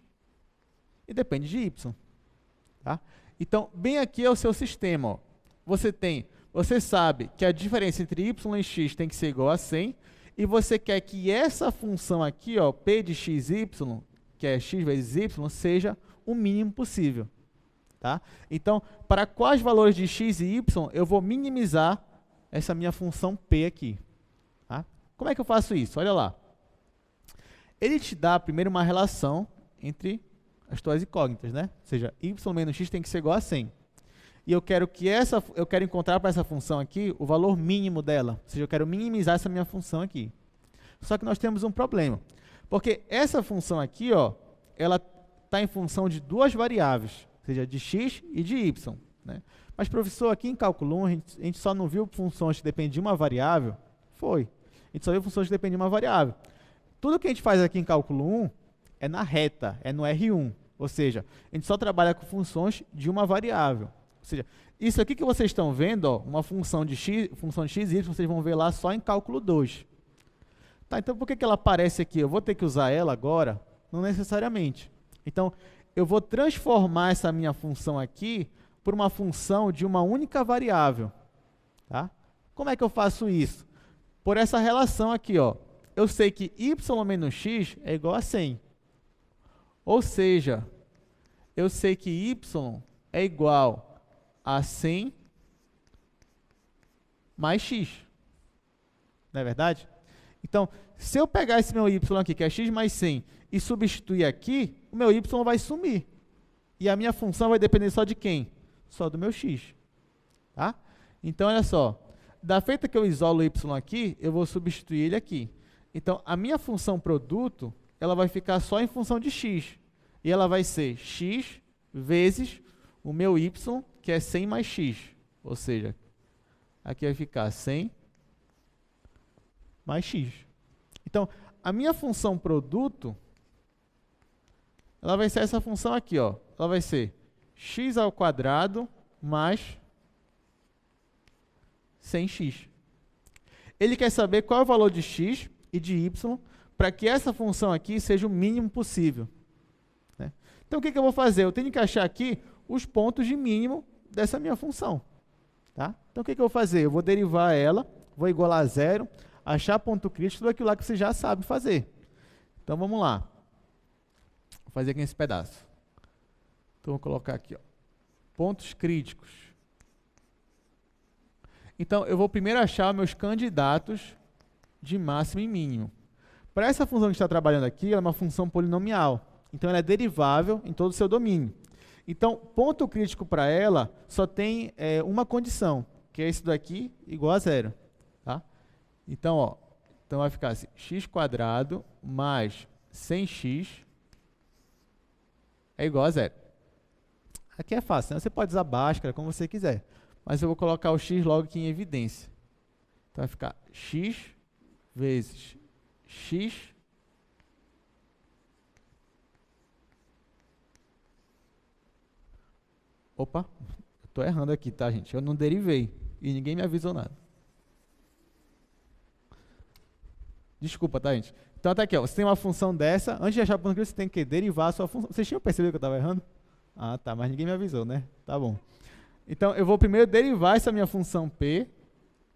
e depende de y. Tá? Então, bem aqui é o seu sistema. Ó. Você sabe que a diferença entre y e x tem que ser igual a 100, e você quer que essa função aqui, ó, P de x, y, que é x vezes y, seja o mínimo possível. Tá? Então, para quais valores de x e y, eu vou minimizar essa minha função P aqui. Tá? Como é que eu faço isso? Olha lá. Ele te dá primeiro uma relação entre as tuas incógnitas, né? Ou seja, y menos x tem que ser igual a 100. E eu quero encontrar para essa função aqui o valor mínimo dela. Ou seja, eu quero minimizar essa minha função aqui. Só que nós temos um problema. Porque essa função aqui, ó, ela está em função de 2 variáveis, ou seja, de x e de y. Né? Mas, professor, aqui em cálculo 1, a gente só não viu funções que dependem de uma variável? Foi. A gente só viu funções que dependem de uma variável. Tudo que a gente faz aqui em cálculo 1 é na reta, é no R1. Ou seja, a gente só trabalha com funções de uma variável. Ou seja, isso aqui que vocês estão vendo, ó, uma função de x e y, vocês vão ver lá só em cálculo 2. Tá, então por que ela aparece aqui? Eu vou ter que usar ela agora? Não necessariamente. Então, eu vou transformar essa minha função aqui por uma função de uma única variável. Tá? Como é que eu faço isso? Por essa relação aqui, ó. Eu sei que y menos x é igual a 100. Ou seja, eu sei que y é igual a 100 mais x. Não é verdade? Então, se eu pegar esse meu y aqui, que é x mais 100, e substituir aqui, o meu y vai sumir. E a minha função vai depender só de quem? Só do meu x. Tá? Então, olha só. Da feita que eu isolo o y aqui, eu vou substituir ele aqui. Então, a minha função produto, ela vai ficar só em função de x. E ela vai ser x vezes o meu y, que é 100 mais x. Ou seja, aqui vai ficar 100 mais x. Então, a minha função produto, ela vai ser essa função aqui, ó. Ela vai ser x ao quadrado mais 100x. Ele quer saber qual é o valor de x e de y para que essa função aqui seja o mínimo possível. Né? Então, o que eu vou fazer? Eu tenho que achar aqui os pontos de mínimo dessa minha função. Tá? Então, o que eu vou fazer? Eu vou derivar ela, vou igualar a zero, achar ponto crítico, tudo aquilo lá que você já sabe fazer. Então, vamos lá. Vou fazer aqui nesse pedaço. Então, vou colocar aqui, ó, pontos críticos. Então, eu vou primeiro achar meus candidatos de máximo e mínimo. Para essa função que a gente está trabalhando aqui, ela é uma função polinomial. Então, ela é derivável em todo o seu domínio. Então, ponto crítico para ela só tem uma condição, que é esse daqui igual a zero. Tá? Então, ó, então vai ficar assim, x² mais 100x é igual a zero. Aqui é fácil, né? Você pode usar Bhaskara, como você quiser. Mas eu vou colocar o x logo aqui em evidência. Então, vai ficar x vezes x Opa, estou errando aqui, tá, gente? Eu não derivei e ninguém me avisou nada. Desculpa, tá, gente? Então, tá aqui, ó, você tem uma função dessa. Antes de achar o ponto crítico, você tem que derivar a sua função. Vocês tinham percebido que eu estava errando? Ah, tá, mas ninguém me avisou, né? Tá bom. Então, eu vou primeiro derivar essa minha função P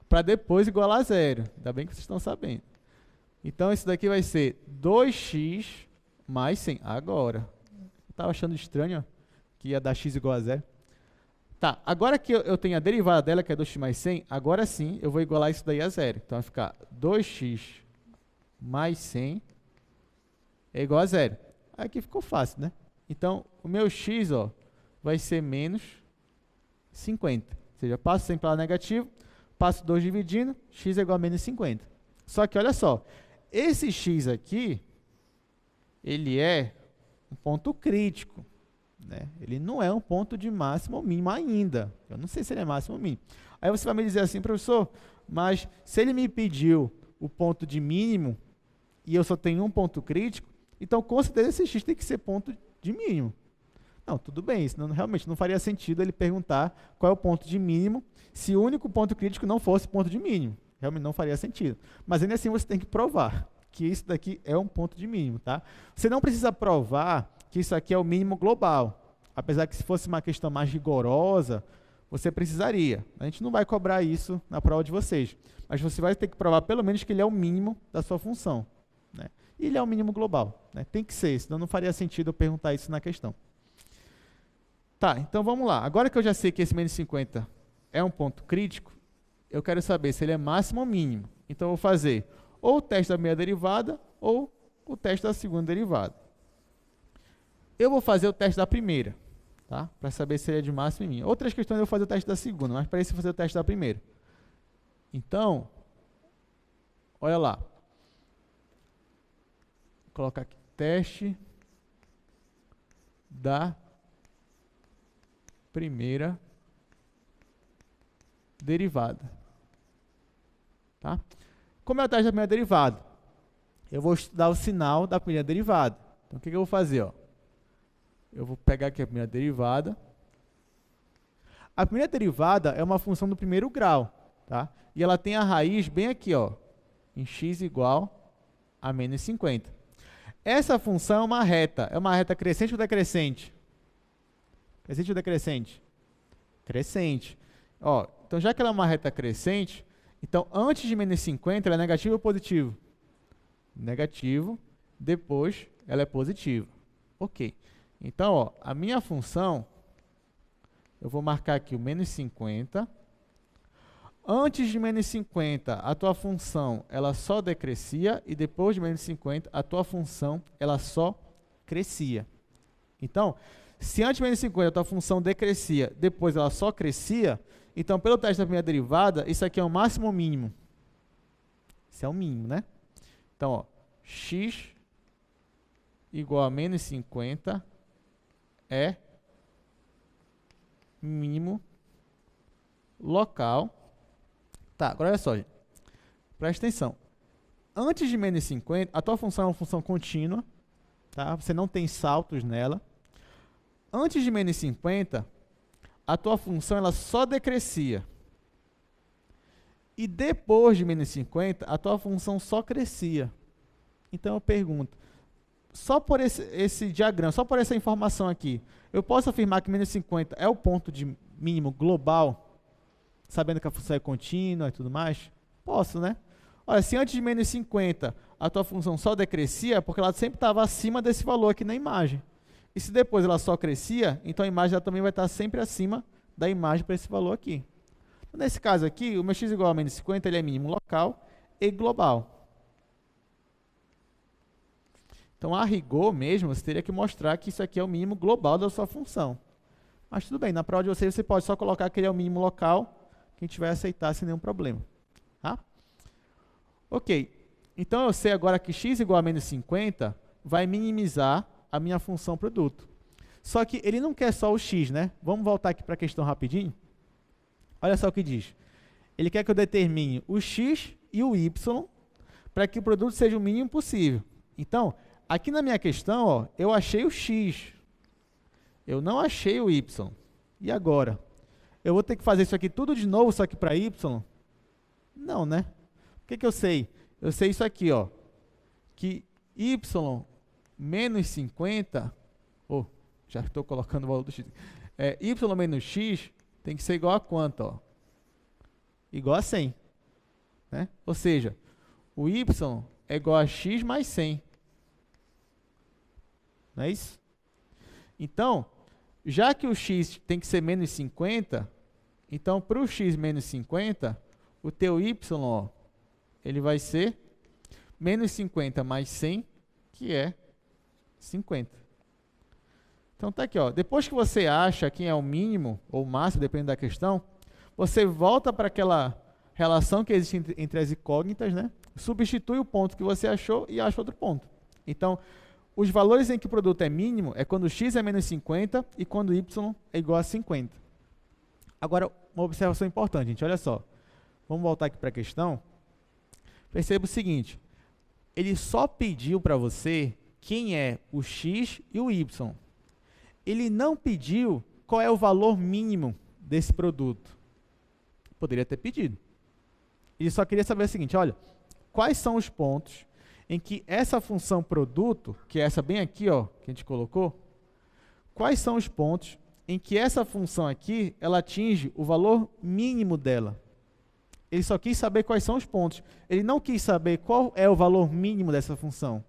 para depois igualar a zero. Ainda bem que vocês estão sabendo. Então, isso daqui vai ser 2x mais 100. Agora. Eu estava achando estranho, ó, que ia dar x igual a zero. Tá, agora que eu tenho a derivada dela, que é 2x mais 100, agora sim eu vou igualar isso daí a zero. Então, vai ficar 2x mais 100 é igual a zero. Aqui ficou fácil, né? Então, o meu x, ó, vai ser menos 50. Ou seja, passo 100 para lá negativo, passo 2 dividindo, x é igual a menos 50. Só que, olha só, esse x aqui, ele é um ponto crítico. Né? Ele não é um ponto de máximo ou mínimo ainda. Eu não sei se ele é máximo ou mínimo. Aí você vai me dizer assim, professor, mas se ele me pediu o ponto de mínimo e eu só tenho um ponto crítico, então com certeza esse x tem que ser ponto de mínimo. Não, tudo bem, senão realmente não faria sentido ele perguntar qual é o ponto de mínimo se o único ponto crítico não fosse ponto de mínimo. Realmente não faria sentido. Mas ainda assim você tem que provar que isso daqui é um ponto de mínimo. Tá? Você não precisa provar que isso aqui é o mínimo global. Apesar que se fosse uma questão mais rigorosa, você precisaria. A gente não vai cobrar isso na prova de vocês. Mas você vai ter que provar pelo menos que ele é o mínimo da sua função. Né? E ele é o mínimo global. Né? Tem que ser, senão não faria sentido eu perguntar isso na questão. Tá, então vamos lá. Agora que eu já sei que esse menos 50 é um ponto crítico, eu quero saber se ele é máximo ou mínimo. Então eu vou fazer ou o teste da primeira derivada ou o teste da segunda derivada. Eu vou fazer o teste da primeira, tá? Para saber se ele é de máximo e mínimo. Outras questões eu vou fazer o teste da segunda, mas para isso eu vou fazer o teste da primeira. Então, olha lá. Vou colocar aqui, teste da primeira derivada. Tá? Como é o teste da primeira derivada? eu vou estudar o sinal da primeira derivada. Então, o que eu vou fazer? Ó? Eu vou pegar aqui a primeira derivada. A primeira derivada é uma função do primeiro grau, tá? E ela tem a raiz bem aqui, ó, em x igual a menos 50. Essa função é uma reta crescente ou decrescente? Crescente ou decrescente? Crescente. Ó, então, já que ela é uma reta crescente, então, antes de menos 50, ela é negativa ou positivo? Negativo, depois ela é positiva. Ok. Então, ó, a minha função, eu vou marcar aqui o menos 50. Antes de menos 50, a tua função ela só decrescia, e depois de menos 50, a tua função ela só crescia. Então, se antes de menos 50 a tua função decrescia, depois ela só crescia, então, pelo teste da primeira derivada, isso aqui é o máximo ou mínimo? Isso é o mínimo, né? Então, ó, x igual a menos 50 é mínimo local. Tá, agora olha só, gente. Presta atenção. Antes de menos 50, a tua função é uma função contínua, tá? Você não tem saltos nela. Antes de menos 50, a tua função ela só decrescia. E depois de menos 50, a tua função só crescia. Então eu pergunto, só por esse diagrama, só por essa informação aqui, eu posso afirmar que menos 50 é o ponto de mínimo global, sabendo que a função é contínua e tudo mais? Posso, né? Olha, se antes de menos 50 a tua função só decrescia, é porque ela sempre estava acima desse valor aqui na imagem. E se depois ela só crescia, então a imagem ela também vai estar sempre acima da imagem para esse valor aqui. Então, nesse caso aqui, o meu x igual a menos 50 ele é mínimo local e global. Então, a rigor mesmo, você teria que mostrar que isso aqui é o mínimo global da sua função. Mas tudo bem, na prova de vocês, você pode só colocar que ele é o mínimo local, que a gente vai aceitar sem nenhum problema. Tá? Ok, então eu sei agora que x igual a menos 50 vai minimizar a minha função produto. Só que ele não quer só o x, né? Vamos voltar aqui para a questão rapidinho. Olha só o que diz. Ele quer que eu determine o x e o y para que o produto seja o mínimo possível. Então, aqui na minha questão, ó, eu achei o x. Eu não achei o y. E agora? Eu vou ter que fazer isso aqui tudo de novo, só que para y? Não, né? O que eu sei? Eu sei isso aqui, ó, que y menos 50, já estou colocando o valor do x, y menos x tem que ser igual a quanto? Ó? Igual a 100. Né? Ou seja, o y é igual a x mais 100. Não é isso? Então, já que o x tem que ser menos 50, então, para o x menos 50, o teu y, ó, ele vai ser menos 50 mais 100, que é 50. Então, tá aqui, ó. Depois que você acha quem é o mínimo ou o máximo, dependendo da questão, você volta para aquela relação que existe entre as incógnitas, né? Substitui o ponto que você achou e acha outro ponto. Então, os valores em que o produto é mínimo é quando x é menos 50 e quando y é igual a 50. Agora, uma observação importante, gente. Olha só. Vamos voltar aqui para a questão. Perceba o seguinte. Ele só pediu para você quem é o x e o y. Ele não pediu qual é o valor mínimo desse produto. Poderia ter pedido. Ele só queria saber o seguinte, olha, quais são os pontos em que essa função produto, que é essa bem aqui, ó, que a gente colocou, quais são os pontos em que essa função aqui, ela atinge o valor mínimo dela. Ele só quis saber quais são os pontos. Ele não quis saber qual é o valor mínimo dessa função.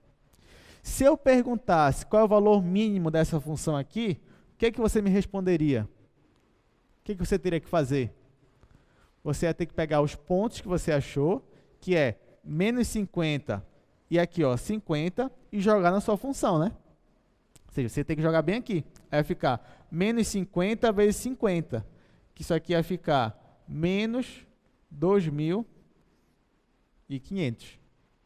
Se eu perguntasse qual é o valor mínimo dessa função aqui, o que você me responderia? O que você teria que fazer? Você ia ter que pegar os pontos que você achou, que é menos 50 e aqui, ó, 50, e jogar na sua função, né? Ou seja, você tem que jogar bem aqui. Aí vai ficar menos 50 vezes 50, que isso aqui vai ficar menos 2.500.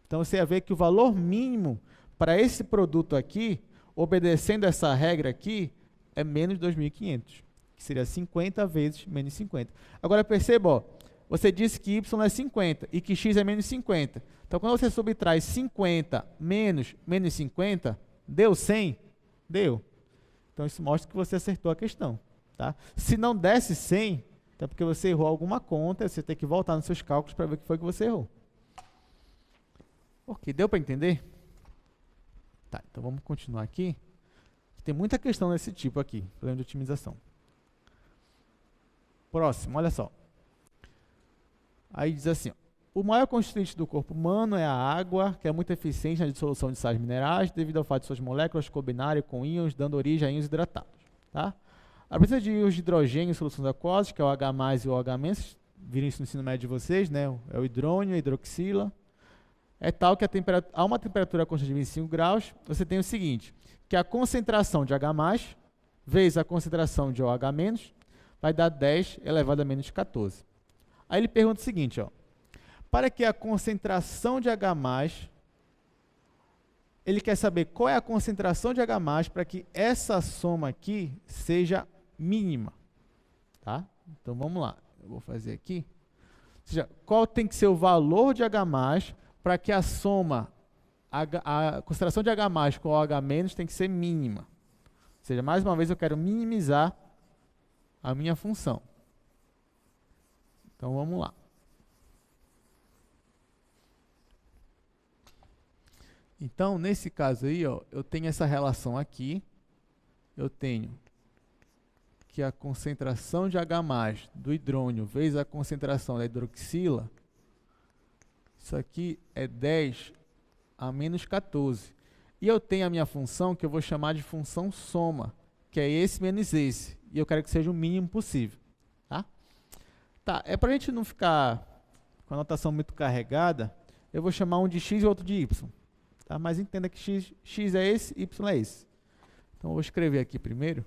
Então, você vai ver que o valor mínimo para esse produto aqui, obedecendo essa regra aqui, é menos 2.500, que seria 50 vezes menos 50. Agora, perceba, ó, você disse que y é 50 e que x é menos 50. Então, quando você subtrai 50 menos 50, deu 100? Deu. Então, isso mostra que você acertou a questão. Tá? Se não desse 100, é porque você errou alguma conta, você tem que voltar nos seus cálculos para ver o que foi que você errou. Ok, deu para entender? Tá, então vamos continuar aqui. Tem muita questão desse tipo aqui, problema de otimização. Próximo, olha só. Aí diz assim, ó, o maior constituinte do corpo humano é a água, que é muito eficiente na dissolução de sais minerais, devido ao fato de suas moléculas combinarem com íons, dando origem a íons hidratados. Tá? A presença de íons de hidrogênio em soluções aquosas, que é o H+, e o OH-, viram isso no ensino médio de vocês, né? É o hidrônio, a hidroxila. É tal que a uma temperatura constante de 25 graus, você tem o seguinte, que a concentração de H+, vezes a concentração de OH-, vai dar 10 elevado a menos 14. Aí ele pergunta o seguinte, ó, para que a concentração de H+, ele quer saber qual é a concentração de H+, para que essa soma aqui seja mínima. Tá? Então, vamos lá. Eu vou fazer aqui. Ou seja, qual tem que ser o valor de H+, para que a soma, a concentração de H+ com OH- tem que ser mínima. Ou seja, mais uma vez eu quero minimizar a minha função. Então, vamos lá. Então, nesse caso aí, ó, eu tenho essa relação aqui. Eu tenho que a concentração de H+ do hidrônio vezes a concentração da hidroxila, isso aqui é 10 a menos 14. E eu tenho a minha função que eu vou chamar de função soma, que é esse menos esse. E eu quero que seja o mínimo possível. Tá, é para a gente não ficar com a notação muito carregada, eu vou chamar um de x e outro de y. Tá? Mas entenda que x é esse, y é esse. Então, eu vou escrever aqui primeiro.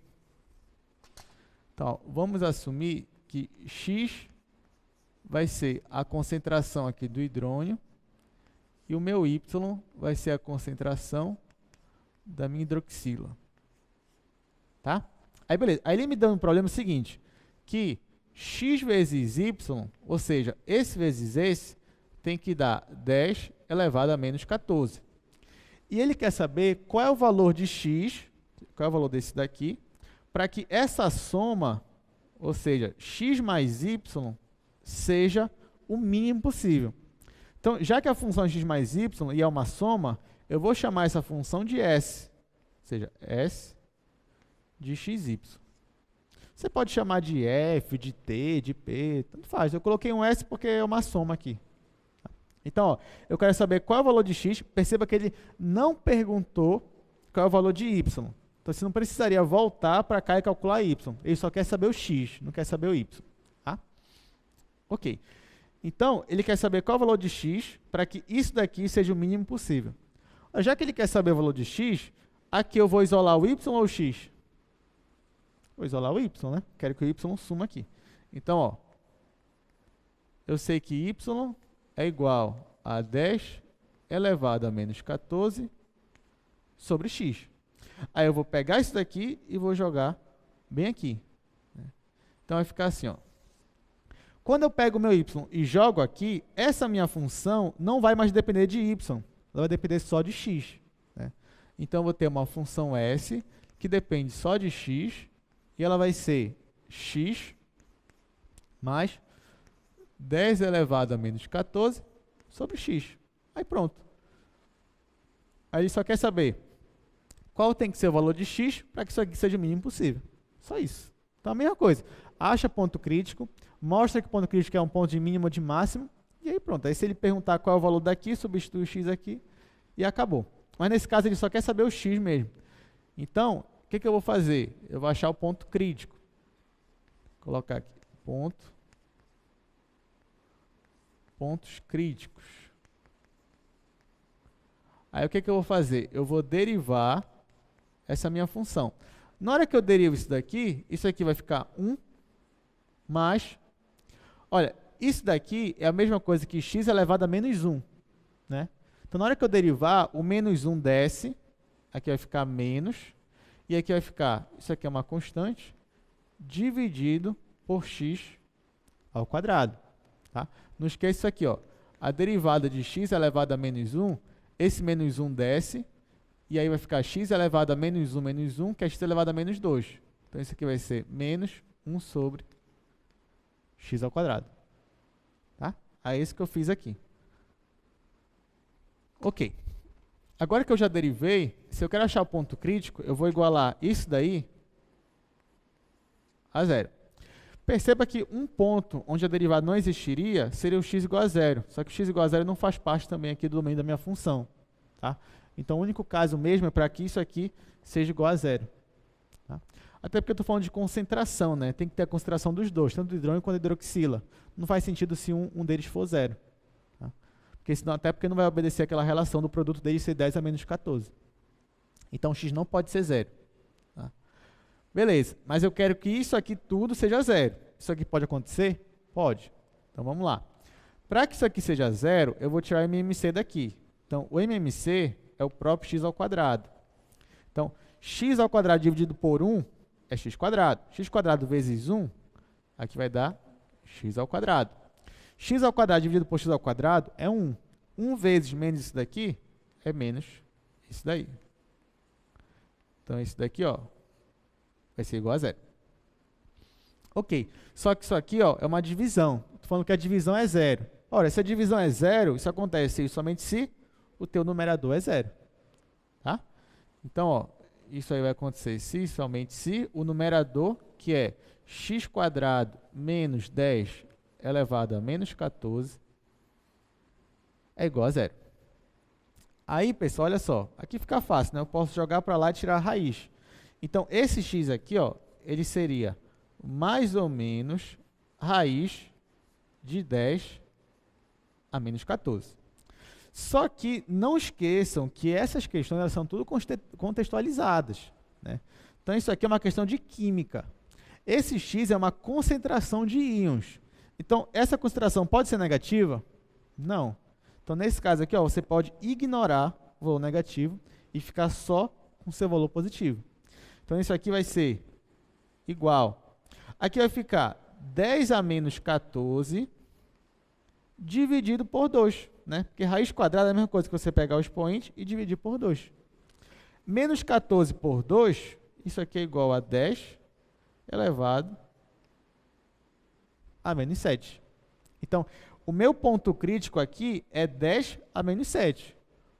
Então, vamos assumir que x vai ser a concentração aqui do hidrônio e o meu y vai ser a concentração da minha hidroxila. Tá? Aí, beleza. Aí ele me dá um problema seguinte, que x vezes y, ou seja, esse vezes esse, tem que dar 10 elevado a menos 14. E ele quer saber qual é o valor de x, qual é o valor desse daqui, para que essa soma, ou seja, x mais y, seja o mínimo possível. Então, já que a função é x mais y e é uma soma, eu vou chamar essa função de s, ou seja, s de xy. Você pode chamar de f, de t, de p, tanto faz. Eu coloquei um s porque é uma soma aqui. Então, ó, eu quero saber qual é o valor de x. Perceba que ele não perguntou qual é o valor de y. Então, você não precisaria voltar para cá e calcular y. Ele só quer saber o x, não quer saber o y. Tá? Ok. Então, ele quer saber qual é o valor de x para que isso daqui seja o mínimo possível. Já que ele quer saber o valor de x, aqui eu vou isolar o y ou o x? Vou isolar o y, né? Quero que o y suma aqui. Então, ó, eu sei que y é igual a 10 elevado a menos 14 sobre x. Aí eu vou pegar isso daqui e vou jogar bem aqui. Então, vai ficar assim, ó. Quando eu pego o meu y e jogo aqui, essa minha função não vai mais depender de y. Ela vai depender só de x. Né? Então, eu vou ter uma função s que depende só de x e ela vai ser x mais 10 elevado a menos 14 sobre x. Aí pronto. Aí ele só quer saber qual tem que ser o valor de x para que isso aqui seja o mínimo possível. Só isso. Então, a mesma coisa. Acha ponto crítico, mostra que o ponto crítico é um ponto de mínimo ou de máximo, e aí pronto. Aí se ele perguntar qual é o valor daqui, substitui o x aqui e acabou. Mas nesse caso ele só quer saber o x mesmo. Então, o que eu vou fazer? Eu vou achar o ponto crítico. Vou colocar aqui, pontos críticos. Aí o que eu vou fazer? Eu vou derivar essa minha função. Na hora que eu derivo isso aqui vai ficar 1 mais... Olha, isso daqui é a mesma coisa que x elevado a menos 1. Né? Então, na hora que eu derivar, o menos 1 desce, aqui vai ficar menos, e aqui vai ficar, isso aqui é uma constante, dividido por x ao quadrado. Tá? Não esqueça isso aqui, ó. A derivada de x elevado a menos 1, esse menos 1 desce, e aí vai ficar x elevado a menos 1, que é x elevado a menos 2. Então, isso aqui vai ser menos 1 sobre x ao quadrado. Tá? É isso que eu fiz aqui. Ok. Agora que eu já derivei, se eu quero achar o ponto crítico, eu vou igualar isso daí a zero. Perceba que um ponto onde a derivada não existiria seria o x igual a zero. Só que o x igual a zero não faz parte também aqui do domínio da minha função. Tá? Então, o único caso mesmo é para que isso aqui seja igual a zero. Tá? Até porque eu estou falando de concentração, né? Tem que ter a concentração dos dois, tanto do hidrônio quanto da hidroxila. Não faz sentido se um deles for zero. Tá? Porque senão, até porque não vai obedecer aquela relação do produto deles ser 10 a menos 14. Então, x não pode ser zero. Tá? Beleza, mas eu quero que isso aqui tudo seja zero. Isso aqui pode acontecer? Pode. Então, vamos lá. Para que isso aqui seja zero, eu vou tirar o MMC daqui. Então, o MMC é o próprio x ao quadrado. Então, x ao quadrado dividido por 1 é x quadrado. X quadrado vezes 1, aqui vai dar x ao quadrado. X ao quadrado dividido por x ao quadrado é 1. 1 vezes menos isso daqui é menos isso daí. Então, isso daqui, ó, vai ser igual a zero. Ok. Só que isso aqui, ó, é uma divisão. Estou falando que a divisão é zero. Ora, se a divisão é zero, isso acontece somente se o teu numerador é zero. Tá? Então, ó, isso aí vai acontecer se somente se o numerador, que é x quadrado menos 10 elevado a menos 14, é igual a zero. Aí, pessoal, olha só. Aqui fica fácil, né? Eu posso jogar para lá e tirar a raiz. Então, esse x aqui, ó, ele seria mais ou menos raiz de 10 a menos 14. Só que não esqueçam que essas questões elas são tudo contextualizadas, né? Então, isso aqui é uma questão de química. Esse x é uma concentração de íons. Então, essa concentração pode ser negativa? Não. Então, nesse caso aqui, ó, você pode ignorar o valor negativo e ficar só com o seu valor positivo. Então, isso aqui vai ser igual. Aqui vai ficar 10 a menos 14 dividido por 2. Né? Porque raiz quadrada é a mesma coisa que você pegar o expoente e dividir por 2. Menos 14 por 2, isso aqui é igual a 10 elevado a menos 7. Então, o meu ponto crítico aqui é 10 a menos 7.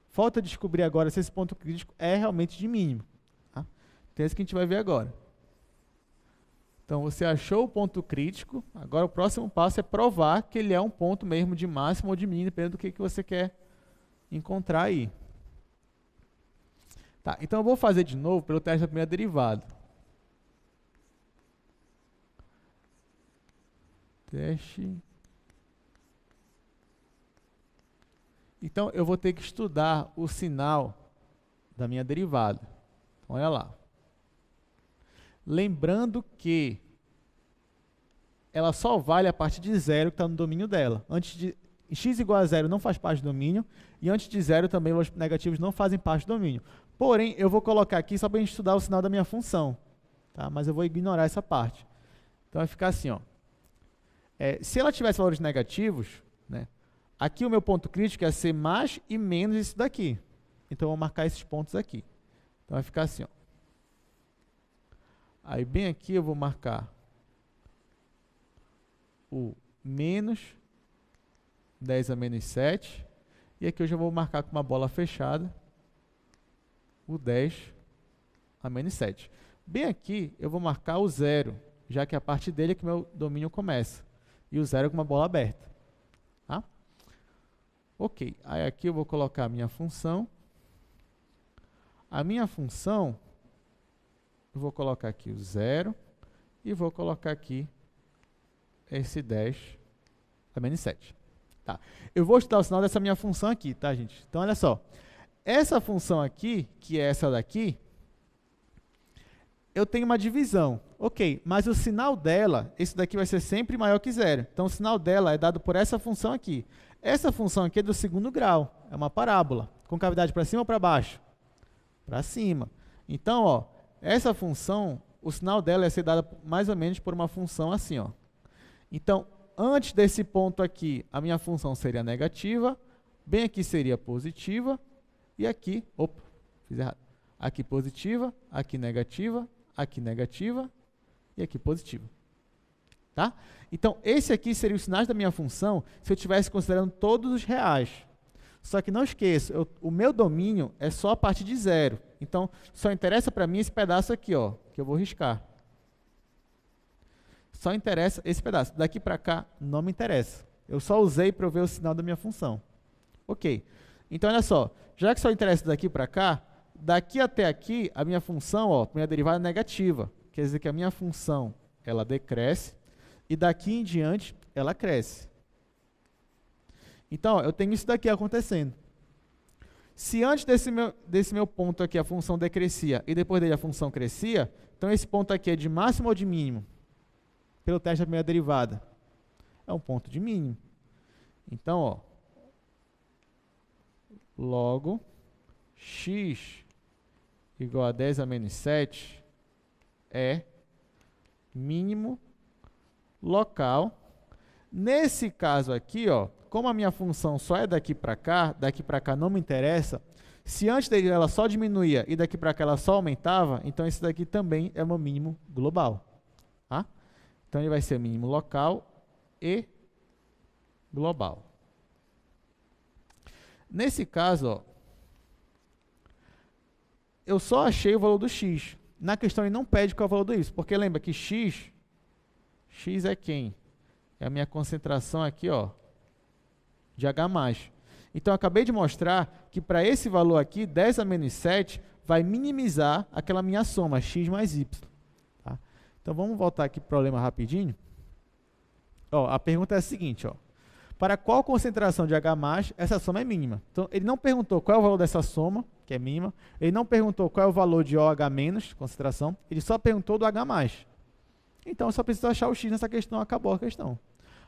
Falta descobrir agora se esse ponto crítico é realmente de mínimo. Tá? Então, é isso que a gente vai ver agora. Então, você achou o ponto crítico, agora o próximo passo é provar que ele é um ponto mesmo de máximo ou de mínimo, dependendo do que você quer encontrar aí. Tá, então, eu vou fazer de novo pelo teste da primeira derivada. Teste. Então, eu vou ter que estudar o sinal da minha derivada. Então, olha lá. Lembrando que ela só vale a partir de zero que está no domínio dela. Antes de x igual a zero não faz parte do domínio, e antes de zero também os negativos não fazem parte do domínio. Porém, eu vou colocar aqui só para a gente estudar o sinal da minha função. Tá? Mas eu vou ignorar essa parte. Então, vai ficar assim, ó. Se ela tivesse valores negativos, né, aqui o meu ponto crítico é ser mais e menos isso daqui. Então, eu vou marcar esses pontos aqui. Então, vai ficar assim, ó. Aí, bem aqui, eu vou marcar o menos 10 a menos 7. E aqui eu já vou marcar com uma bola fechada o 10 a menos 7. Bem aqui, eu vou marcar o zero, já que a partir dele é que o meu domínio começa. E o zero com uma bola aberta. Tá? Ok, aí aqui eu vou colocar a minha função. A minha função, eu vou colocar aqui o zero e vou colocar aqui esse 10 a menos 7. Tá. Eu vou estudar o sinal dessa minha função aqui, tá, gente? Então, olha só. Essa função aqui, que é essa daqui, eu tenho uma divisão. Ok, mas o sinal dela, esse daqui vai ser sempre maior que zero. Então, o sinal dela é dado por essa função aqui. Essa função aqui é do segundo grau. É uma parábola. Com cavidade para cima ou para baixo? Para cima. Então, ó, essa função, o sinal dela é ser dada mais ou menos por uma função assim, ó. Então, antes desse ponto aqui, a minha função seria negativa, bem aqui seria positiva, e aqui, opa, fiz errado. Aqui positiva, aqui negativa e aqui positiva. Tá? Então, esse aqui seria os sinais da minha função se eu estivesse considerando todos os reais. Só que não esqueça, o meu domínio é só a partir de 0. Então, só interessa para mim esse pedaço aqui, ó, que eu vou riscar. Só interessa esse pedaço. Daqui para cá, não me interessa. Eu só usei para eu ver o sinal da minha função. Ok. Então, olha só. Já que só interessa daqui para cá, daqui até aqui, a minha função, ó, minha derivada é negativa. Quer dizer que a minha função, ela decresce. E daqui em diante, ela cresce. Então, ó, eu tenho isso daqui acontecendo. Se antes desse meu ponto aqui a função decrescia e depois dele a função crescia, então esse ponto aqui é de máximo ou de mínimo? Pelo teste da primeira derivada. É um ponto de mínimo. Então, ó, logo x igual a 10 a menos 7 é mínimo local. Nesse caso aqui, ó, como a minha função só é daqui para cá não me interessa, se antes dele ela só diminuía e daqui para cá ela só aumentava, então esse daqui também é o meu mínimo global. Tá? Então ele vai ser mínimo local e global. Nesse caso, ó, eu só achei o valor do x. Na questão ele não pede qual é o valor do y, porque lembra que x é quem? É a minha concentração aqui, ó, de H+. Então, eu acabei de mostrar que para esse valor aqui, 10 a menos 7, vai minimizar aquela minha soma, x mais y. Tá? Então, vamos voltar aqui para o problema rapidinho. Ó, a pergunta é a seguinte, ó. Para qual concentração de H+, essa soma é mínima? Então, ele não perguntou qual é o valor dessa soma, que é mínima. Ele não perguntou qual é o valor de OH-, concentração. Ele só perguntou do H+. Então, eu só preciso achar o x nessa questão, acabou a questão.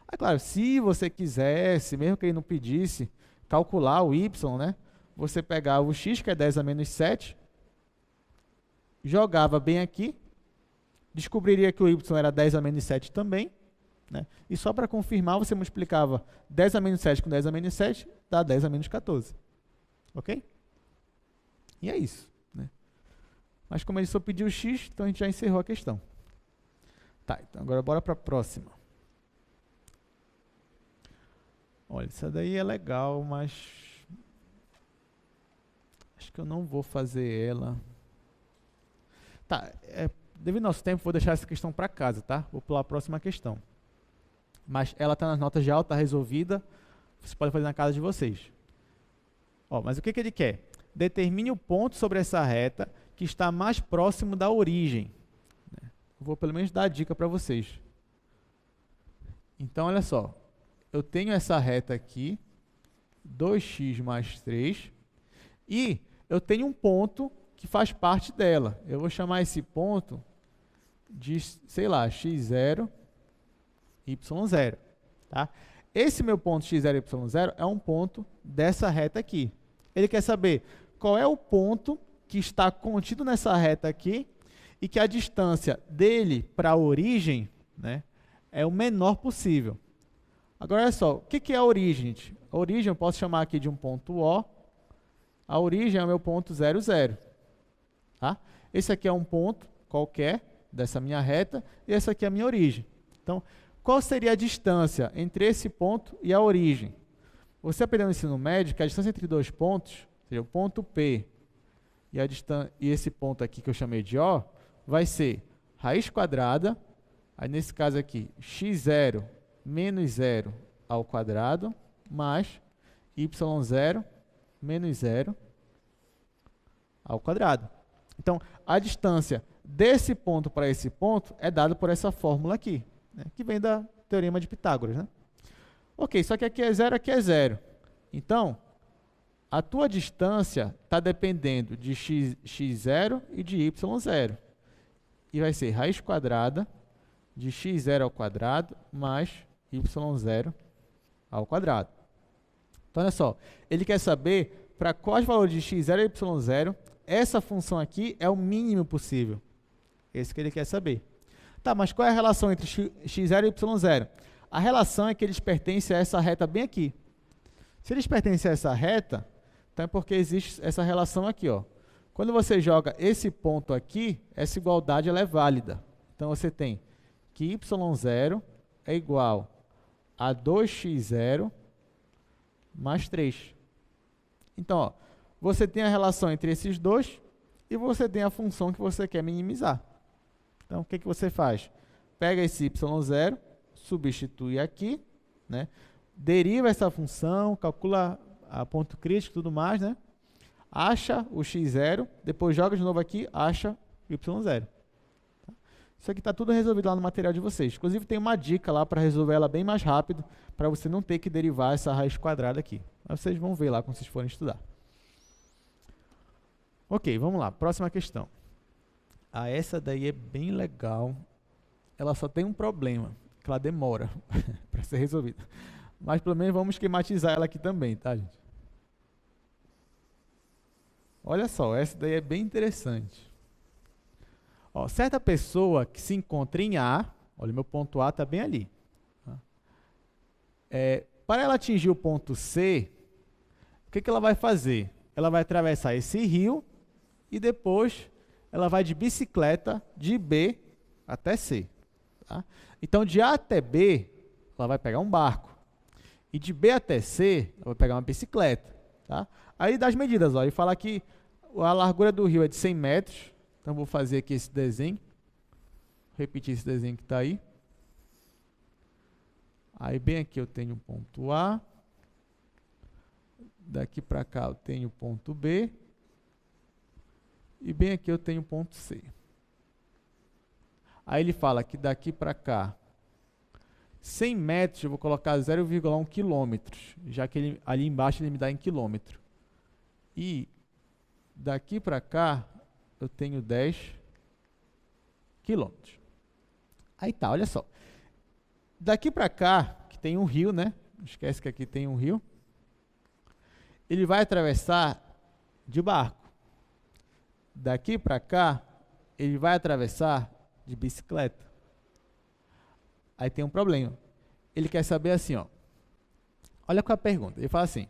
Aí, claro, se você quisesse, mesmo que ele não pedisse, calcular o y, né? Você pegava o x, que é 10 a menos 7, jogava bem aqui, descobriria que o y era 10 a menos 7 também, né? E só para confirmar, você multiplicava 10 a menos 7 com 10 a menos 7, dá 10 a menos 14. Ok? E é isso, né? Mas como ele só pediu o x, então a gente já encerrou a questão. Tá, então agora bora para a próxima. Olha, essa daí é legal, mas acho que eu não vou fazer ela. Tá, devido ao nosso tempo, vou deixar essa questão para casa, tá? Vou pular a próxima questão. Mas ela está nas notas de aula, está resolvida. Você pode fazer na casa de vocês. Ó, mas o que ele quer? Determine o ponto sobre essa reta que está mais próximo da origem. Eu vou pelo menos dar a dica para vocês. Então, olha só. Eu tenho essa reta aqui, 2x mais 3, e eu tenho um ponto que faz parte dela. Eu vou chamar esse ponto de, sei lá, x0, y0. Tá? Esse meu ponto x0, y0 é um ponto dessa reta aqui. Ele quer saber qual é o ponto que está contido nessa reta aqui e que a distância dele para a origem, né, é o menor possível. Agora, olha só, o que é a origem, gente? A origem eu posso chamar aqui de um ponto O. A origem é o meu ponto 0, 0. Tá? Esse aqui é um ponto qualquer dessa minha reta e essa aqui é a minha origem. Então, qual seria a distância entre esse ponto e a origem? Você aprendeu no ensino médio que a distância entre dois pontos, ou seja, o ponto P e esse ponto aqui que eu chamei de O, vai ser raiz quadrada, aí nesse caso aqui, x0 menos 0 ao quadrado, mais y0 menos 0 ao quadrado. Então, a distância desse ponto para esse ponto é dada por essa fórmula aqui, né, que vem do Teorema de Pitágoras. Né? Ok, só que aqui é 0, aqui é 0. Então, a tua distância está dependendo de x0 e de y0. E vai ser raiz quadrada de x0 ao quadrado mais y0 ao quadrado. Então, olha só, ele quer saber para quais valores de x0 e y0 essa função aqui é o mínimo possível. Esse que ele quer saber. Tá, mas qual é a relação entre x0 e y0? A relação é que eles pertencem a essa reta bem aqui. Se eles pertencem a essa reta, então é porque existe essa relação aqui, ó. Quando você joga esse ponto aqui, essa igualdade ela é válida. Então você tem que y0 é igual a 2x0 mais 3. Então, ó, você tem a relação entre esses dois e você tem a função que você quer minimizar. Então, o que você faz? Pega esse y0, substitui aqui, né? Deriva essa função, calcula a ponto crítico e tudo mais, né? Acha o x0, depois joga de novo aqui, acha o y0. Isso aqui está tudo resolvido lá no material de vocês. Inclusive, tem uma dica lá para resolver ela bem mais rápido, para você não ter que derivar essa raiz quadrada aqui. Mas vocês vão ver lá quando vocês forem estudar. Ok, vamos lá. Próxima questão. Ah, essa daí é bem legal. Ela só tem um problema, que ela demora para ser resolvida. Mas pelo menos vamos esquematizar ela aqui também, tá, gente? Olha só, essa daí é bem interessante. Ó, certa pessoa que se encontra em A, olha, meu ponto A está bem ali. Tá? Para ela atingir o ponto C, o que ela vai fazer? Ela vai atravessar esse rio e depois ela vai de bicicleta de B até C. Tá? Então, de A até B, ela vai pegar um barco. E de B até C, ela vai pegar uma bicicleta. Tá? Aí dá as medidas, ó, e fala que a largura do rio é de 100 metros. Então, vou fazer aqui esse desenho. Repetir esse desenho que está aí. Aí, bem aqui eu tenho o ponto A. Daqui para cá eu tenho o ponto B. E bem aqui eu tenho o ponto C. Aí ele fala que daqui para cá, 100 metros, eu vou colocar 0,1 quilômetros, já que ele, ali embaixo ele me dá em quilômetro. E daqui para cá, eu tenho 10 quilômetros. Aí tá, olha só. Daqui para cá, que tem um rio, né? Não esquece que aqui tem um rio. Ele vai atravessar de barco. Daqui para cá, ele vai atravessar de bicicleta. Aí tem um problema. Ele quer saber assim, ó. Olha qual é a pergunta. Ele fala assim,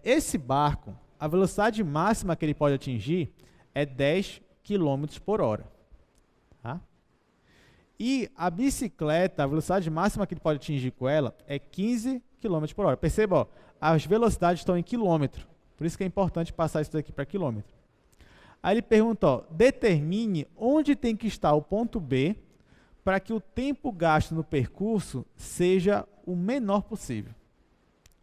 esse barco, a velocidade máxima que ele pode atingir é 10 km por hora. Tá? E a bicicleta, a velocidade máxima que ele pode atingir com ela é 15 km por hora. Perceba, ó, as velocidades estão em quilômetro. Por isso que é importante passar isso daqui para quilômetro. Aí ele pergunta, ó, determine onde tem que estar o ponto B para que o tempo gasto no percurso seja o menor possível.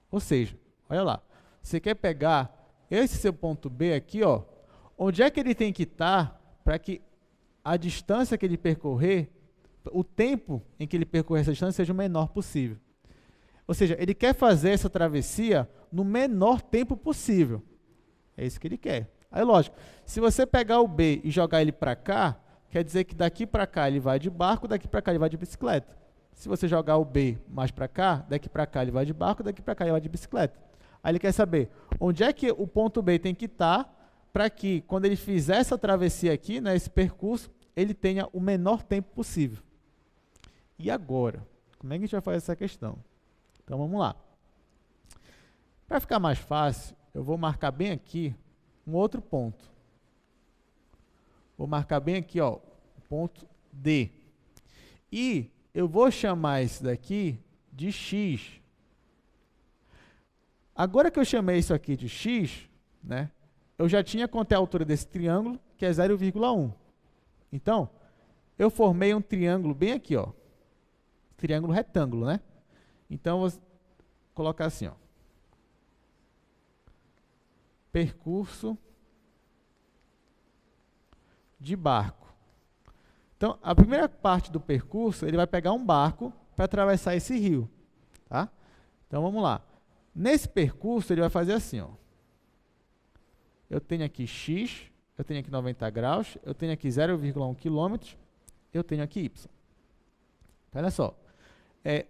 Ou seja, olha lá, você quer pegar esse seu ponto B aqui, ó, onde é que ele tem que estar para que a distância que ele percorrer, o tempo em que ele percorrer essa distância seja o menor possível. Ou seja, ele quer fazer essa travessia no menor tempo possível. É isso que ele quer. Aí, lógico, se você pegar o B e jogar ele para cá, quer dizer que daqui para cá ele vai de barco, daqui para cá ele vai de bicicleta. Se você jogar o B mais para cá, daqui para cá ele vai de barco, daqui para cá ele vai de bicicleta. Aí ele quer saber onde é que o ponto B tem que estar para que, quando ele fizer essa travessia aqui, né, esse percurso, ele tenha o menor tempo possível. E agora? Como é que a gente vai fazer essa questão? Então, vamos lá. Para ficar mais fácil, eu vou marcar bem aqui um outro ponto. Vou marcar bem aqui, ó, o ponto D. E eu vou chamar esse daqui de X. Agora que eu chamei isso aqui de X, né, eu já tinha quanto é a altura desse triângulo, que é 0,1. Então, eu formei um triângulo bem aqui, ó. Triângulo retângulo, né? Então, vou colocar assim, ó. Percurso de barco. Então, a primeira parte do percurso, ele vai pegar um barco para atravessar esse rio, tá? Então, vamos lá. Nesse percurso, ele vai fazer assim, ó. Eu tenho aqui X, eu tenho aqui 90 graus, eu tenho aqui 0,1 km, eu tenho aqui Y. Então, olha só.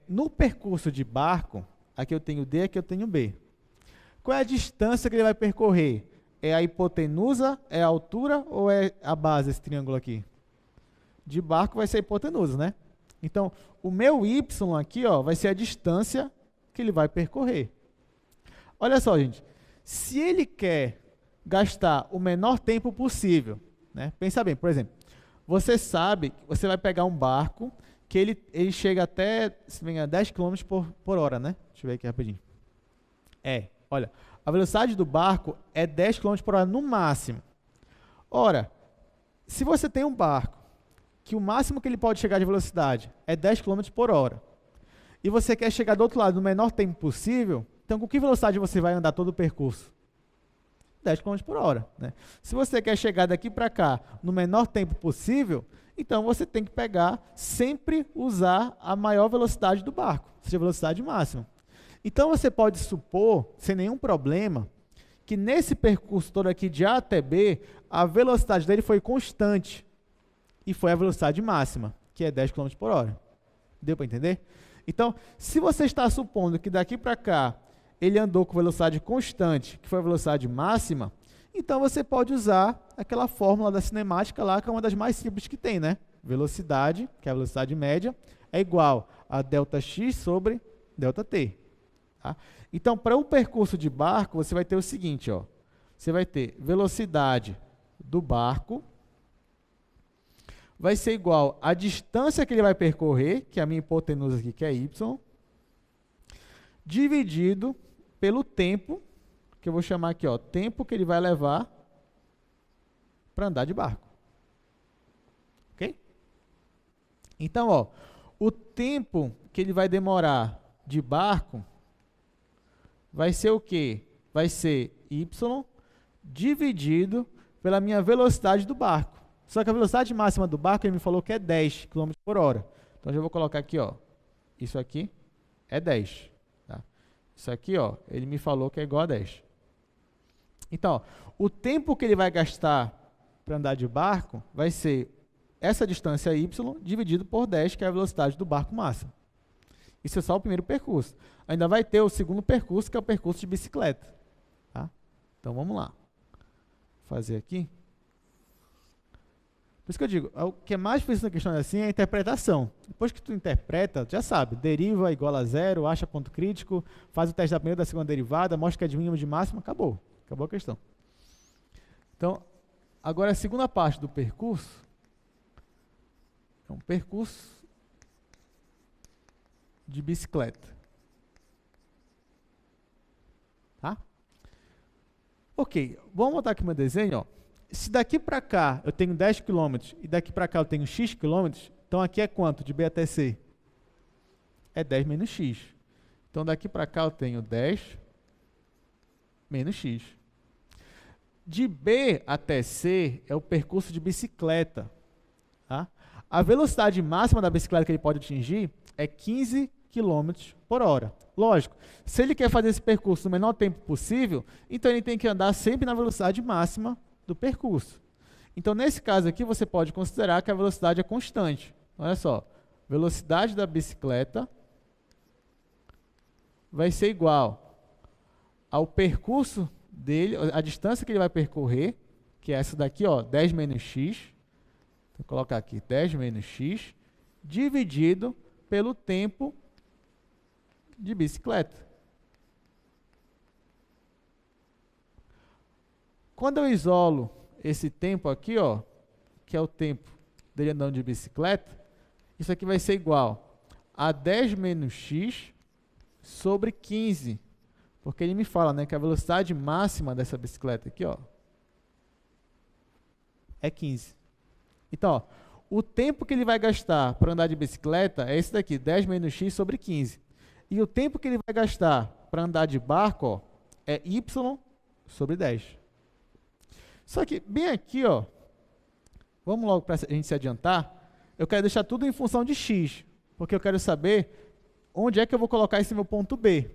No percurso de barco, aqui eu tenho D, aqui eu tenho B. Qual é a distância que ele vai percorrer? É a hipotenusa, é a altura ou é a base, esse triângulo aqui? De barco vai ser a hipotenusa, né? Então, o meu y aqui, ó, vai ser a distância que ele vai percorrer. Olha só, gente. Se ele quer gastar o menor tempo possível, né? Pensa bem, por exemplo, você sabe que você vai pegar um barco que ele chega até, se não me engano, 10 km por hora, né? Deixa eu ver aqui rapidinho. Olha, a velocidade do barco é 10 km por hora no máximo. Ora, se você tem um barco que o máximo que ele pode chegar de velocidade é 10 km por hora, e você quer chegar do outro lado no menor tempo possível, então com que velocidade você vai andar todo o percurso? 10 km por hora. Né? Se você quer chegar daqui para cá no menor tempo possível, então você tem que sempre usar a maior velocidade do barco, seja a velocidade máxima. Então você pode supor, sem nenhum problema, que nesse percurso todo aqui de A até B, a velocidade dele foi constante, e foi a velocidade máxima, que é 10 km por hora. Deu para entender? Então, se você está supondo que daqui para cá ele andou com velocidade constante, que foi a velocidade máxima, então você pode usar aquela fórmula da cinemática lá, que é uma das mais simples que tem, né? Velocidade, que é a velocidade média, é igual a ΔX sobre ΔT. Tá? Então, para um percurso de barco, você vai ter o seguinte, ó. Você vai ter velocidade do barco, vai ser igual à distância que ele vai percorrer, que é a minha hipotenusa aqui, que é y, dividido pelo tempo, que eu vou chamar aqui, ó, tempo que ele vai levar para andar de barco. Ok? Então, ó, o tempo que ele vai demorar de barco vai ser o quê? Vai ser y dividido pela minha velocidade do barco. Só que a velocidade máxima do barco, ele me falou que é 10 km por hora. Então, eu já vou colocar aqui, ó, isso aqui é 10. Tá? Isso aqui, ó, ele me falou que é igual a 10. Então, ó, o tempo que ele vai gastar para andar de barco vai ser essa distância y dividido por 10, que é a velocidade do barco máximo. Isso é só o primeiro percurso. Ainda vai ter o segundo percurso, que é o percurso de bicicleta. Tá? Então, vamos lá. Vou fazer aqui. Por isso que eu digo, o que é mais difícil na questão assim é a interpretação. Depois que tu interpreta, já sabe, deriva igual a zero, acha ponto crítico, faz o teste da primeira e da segunda derivada, mostra que é de mínimo de máximo, acabou. Acabou a questão. Então, agora a segunda parte do percurso é um percurso de bicicleta. Tá? Ok, vamos botar aqui meu desenho, ó. Se daqui para cá eu tenho 10 km e daqui para cá eu tenho x km, então aqui é quanto de B até C? É 10 menos x. Então daqui para cá eu tenho 10 menos x. De B até C é o percurso de bicicleta. Tá? A velocidade máxima da bicicleta que ele pode atingir é 15 km por hora. Lógico, se ele quer fazer esse percurso no menor tempo possível, então ele tem que andar sempre na velocidade máxima do percurso. Então, nesse caso aqui, você pode considerar que a velocidade é constante. Olha só, velocidade da bicicleta vai ser igual ao percurso dele, a distância que ele vai percorrer, que é essa daqui, ó, 10 menos x, vou colocar aqui 10 menos x, dividido pelo tempo de bicicleta. Quando eu isolo esse tempo aqui, ó, que é o tempo dele andando de bicicleta, isso aqui vai ser igual a 10 menos x sobre 15. Porque ele me fala, né, que a velocidade máxima dessa bicicleta aqui, ó, é 15. Então, ó, o tempo que ele vai gastar para andar de bicicleta é esse daqui, 10 menos x sobre 15. E o tempo que ele vai gastar para andar de barco, ó, é y sobre 10. Só que, bem aqui, ó, vamos logo para a gente se adiantar, eu quero deixar tudo em função de x, porque eu quero saber onde é que eu vou colocar esse meu ponto B.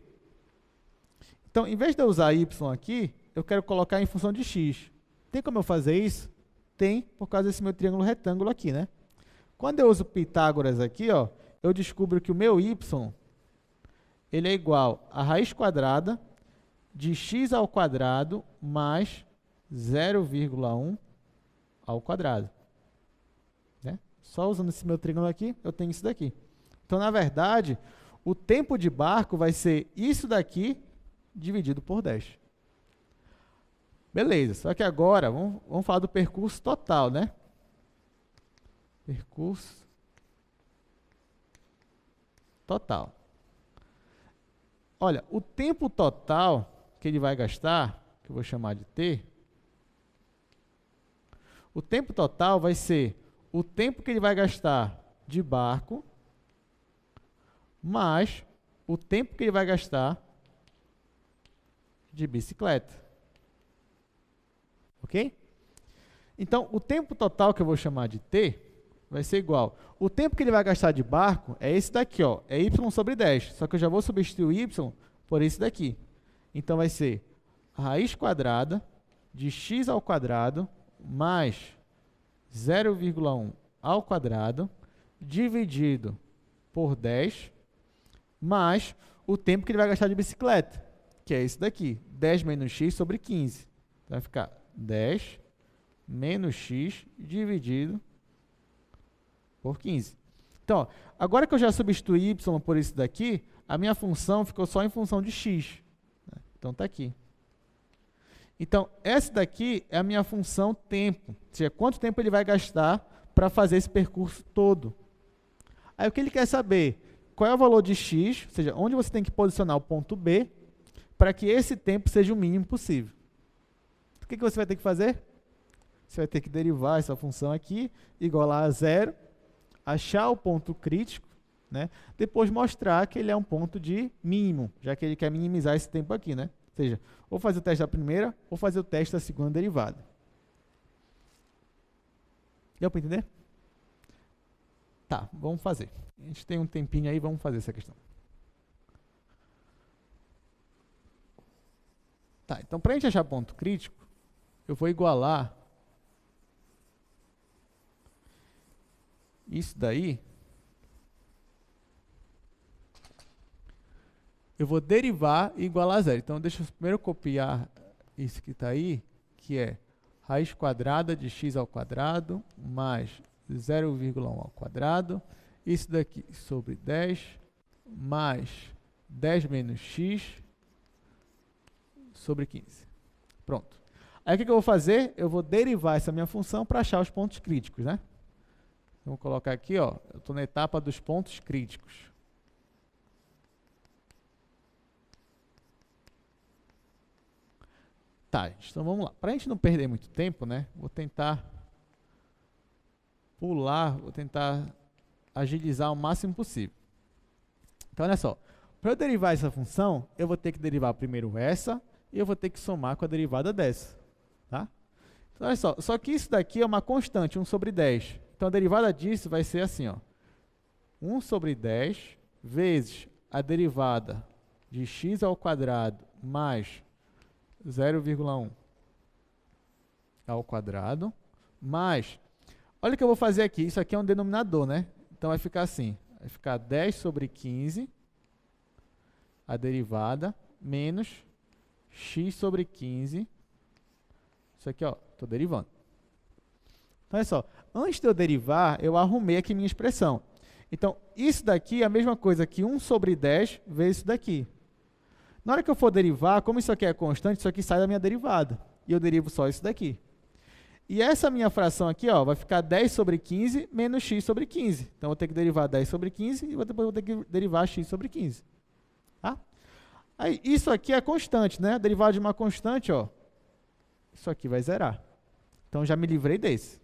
Então, em vez de eu usar y aqui, eu quero colocar em função de x. Tem como eu fazer isso? Tem, por causa desse meu triângulo retângulo aqui, né? Quando eu uso Pitágoras aqui, ó, eu descubro que o meu y, ele é igual a raiz quadrada de x ao quadrado mais 0,1 ao quadrado. Né? Só usando esse meu triângulo aqui, eu tenho isso daqui. Então, na verdade, o tempo de barco vai ser isso daqui dividido por 10. Beleza, só que agora vamos falar do percurso total, né? Percurso total. Olha, o tempo total que ele vai gastar, que eu vou chamar de T, o tempo total vai ser o tempo que ele vai gastar de barco mais o tempo que ele vai gastar de bicicleta. Ok? Então, o tempo total que eu vou chamar de T vai ser igual. O tempo que ele vai gastar de barco é esse daqui, ó, é y sobre 10. Só que eu já vou substituir o y por esse daqui. Então, vai ser raiz quadrada de x ao quadrado mais 0,1 ao quadrado dividido por 10 mais o tempo que ele vai gastar de bicicleta, que é esse daqui, 10 menos x sobre 15. Então, vai ficar 10 menos x dividido por 15. Então, ó, agora que eu já substituí y por isso daqui, a minha função ficou só em função de x. Então, está aqui. Então, essa daqui é a minha função tempo, ou seja, quanto tempo ele vai gastar para fazer esse percurso todo. Aí, o que ele quer saber? Qual é o valor de x, ou seja, onde você tem que posicionar o ponto B, para que esse tempo seja o mínimo possível. O que você vai ter que fazer? Você vai ter que derivar essa função aqui, igualar a zero, achar o ponto crítico, né? Depois mostrar que ele é um ponto de mínimo, já que ele quer minimizar esse tempo aqui, né? Ou seja, ou fazer o teste da primeira, ou fazer o teste da segunda derivada. Deu para entender? Tá, vamos fazer. A gente tem um tempinho aí, vamos fazer essa questão. Tá, então para a gente achar ponto crítico, eu vou igualar isso daí. Eu vou derivar e igualar a zero. Então, deixa eu primeiro copiar isso que está aí, que é raiz quadrada de x ao quadrado mais 0,1 ao quadrado. Isso daqui sobre 10 mais 10 menos x sobre 15. Pronto. Aí, o que eu vou fazer? Eu vou derivar essa minha função para achar os pontos críticos, né? Então, vou colocar aqui, ó, eu estou na etapa dos pontos críticos. Tá, então vamos lá. Para a gente não perder muito tempo, né? Vou tentar pular, vou tentar agilizar o máximo possível. Então, olha só. Para eu derivar essa função, eu vou ter que derivar primeiro essa e eu vou ter que somar com a derivada dessa. Tá? Então, olha só que isso daqui é uma constante, 1 sobre 10. Então, a derivada disso vai ser assim, ó, 1 sobre 10 vezes a derivada de x ao quadrado mais 0,1 ao quadrado, mais, olha o que eu vou fazer aqui, isso aqui é um denominador, né? Então, vai ficar assim, vai ficar 10 sobre 15, a derivada, menos x sobre 15, isso aqui, ó, estou derivando. Então, olha só, antes de eu derivar, eu arrumei aqui minha expressão. Então, isso daqui é a mesma coisa que 1 sobre 10 vezes isso daqui. Na hora que eu for derivar, como isso aqui é constante, isso aqui sai da minha derivada. E eu derivo só isso daqui. E essa minha fração aqui, ó, vai ficar 10 sobre 15 menos x sobre 15. Então, eu vou ter que derivar 10 sobre 15 e depois eu vou ter que derivar x sobre 15. Tá? Aí, isso aqui é constante, né? A derivada de uma constante, ó, isso aqui vai zerar. Então, eu já me livrei desse.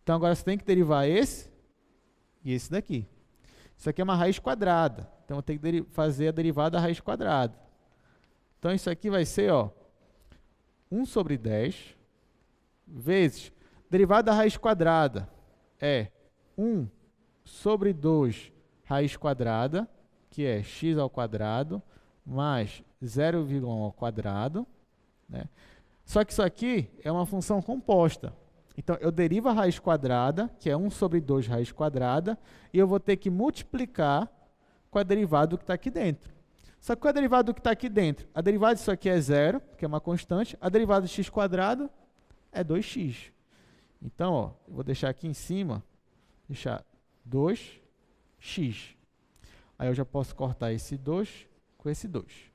Então, agora você tem que derivar esse e esse daqui. Isso aqui é uma raiz quadrada. Então, eu tenho que fazer a derivada da raiz quadrada. Então, isso aqui vai ser, ó, 1 sobre 10 vezes, derivada da raiz quadrada é 1 sobre 2 raiz quadrada, que é x ao quadrado, mais 0,1 ao quadrado, né? Só que isso aqui é uma função composta. Então, eu derivo a raiz quadrada, que é 1 sobre 2 raiz quadrada, e eu vou ter que multiplicar com a derivada do que está aqui dentro. Só que qual é a derivada do que está aqui dentro? A derivada disso aqui é zero, que é uma constante. A derivada de x quadrado é 2x. Então, ó, eu vou deixar aqui em cima deixar 2x. Aí eu já posso cortar esse 2 com esse 2.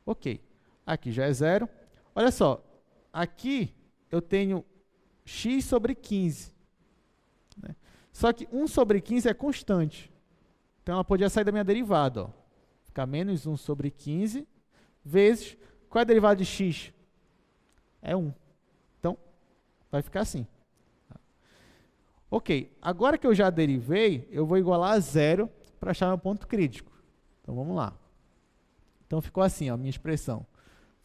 Ok. Aqui já é 0. Olha só, aqui eu tenho x sobre 15. Né? Só que 1 sobre 15 é constante. Então, ela podia sair da minha derivada. Ó. Ficar menos 1 sobre 15 vezes... Qual é a derivada de x? É 1. Então, vai ficar assim. Ok. Agora que eu já derivei, eu vou igualar a 0 para achar meu ponto crítico. Então, vamos lá. Então, ficou assim, ó, a minha expressão.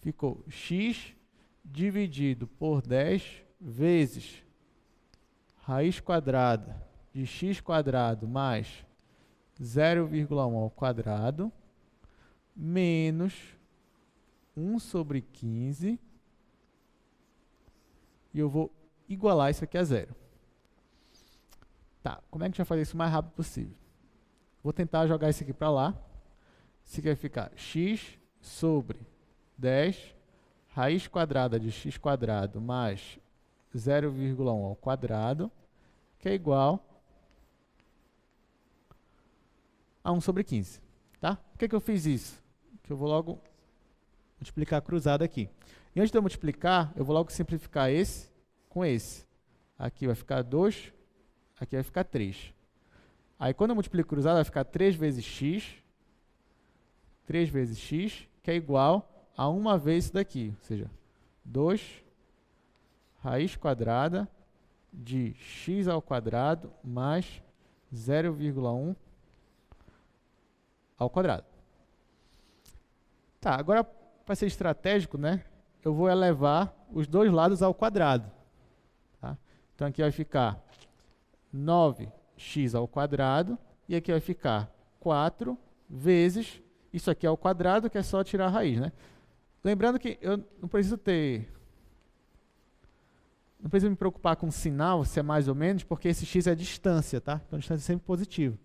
Ficou x dividido por 10 vezes raiz quadrada de x quadrado mais 0,1 ao quadrado menos 1 sobre 15. E eu vou igualar isso aqui a 0. Tá, como é que a gente vai fazer isso o mais rápido possível? Vou tentar jogar isso aqui para lá. Isso aqui vai ficar x sobre 10 raiz quadrada de x quadrado mais 0,1 ao quadrado, que é igual a 1 sobre 15. Tá? Por que eu fiz isso? Que eu vou logo multiplicar cruzado aqui. E antes de eu multiplicar, eu vou logo simplificar esse com esse. Aqui vai ficar 2, aqui vai ficar 3. Aí, quando eu multiplico cruzado, vai ficar 3 vezes x, que é igual a 1 vezes isso daqui, ou seja, 2 raiz quadrada de x ao quadrado mais 0,1 ao quadrado. Tá, agora, para ser estratégico, né, eu vou elevar os dois lados ao quadrado. Tá? Então, aqui vai ficar 9x ao quadrado, e aqui vai ficar 4 vezes, isso aqui ao quadrado, que é só tirar a raiz, né? Lembrando que eu não preciso me preocupar com o sinal, se é mais ou menos, porque esse x é a distância, tá? Então, a distância é sempre positiva.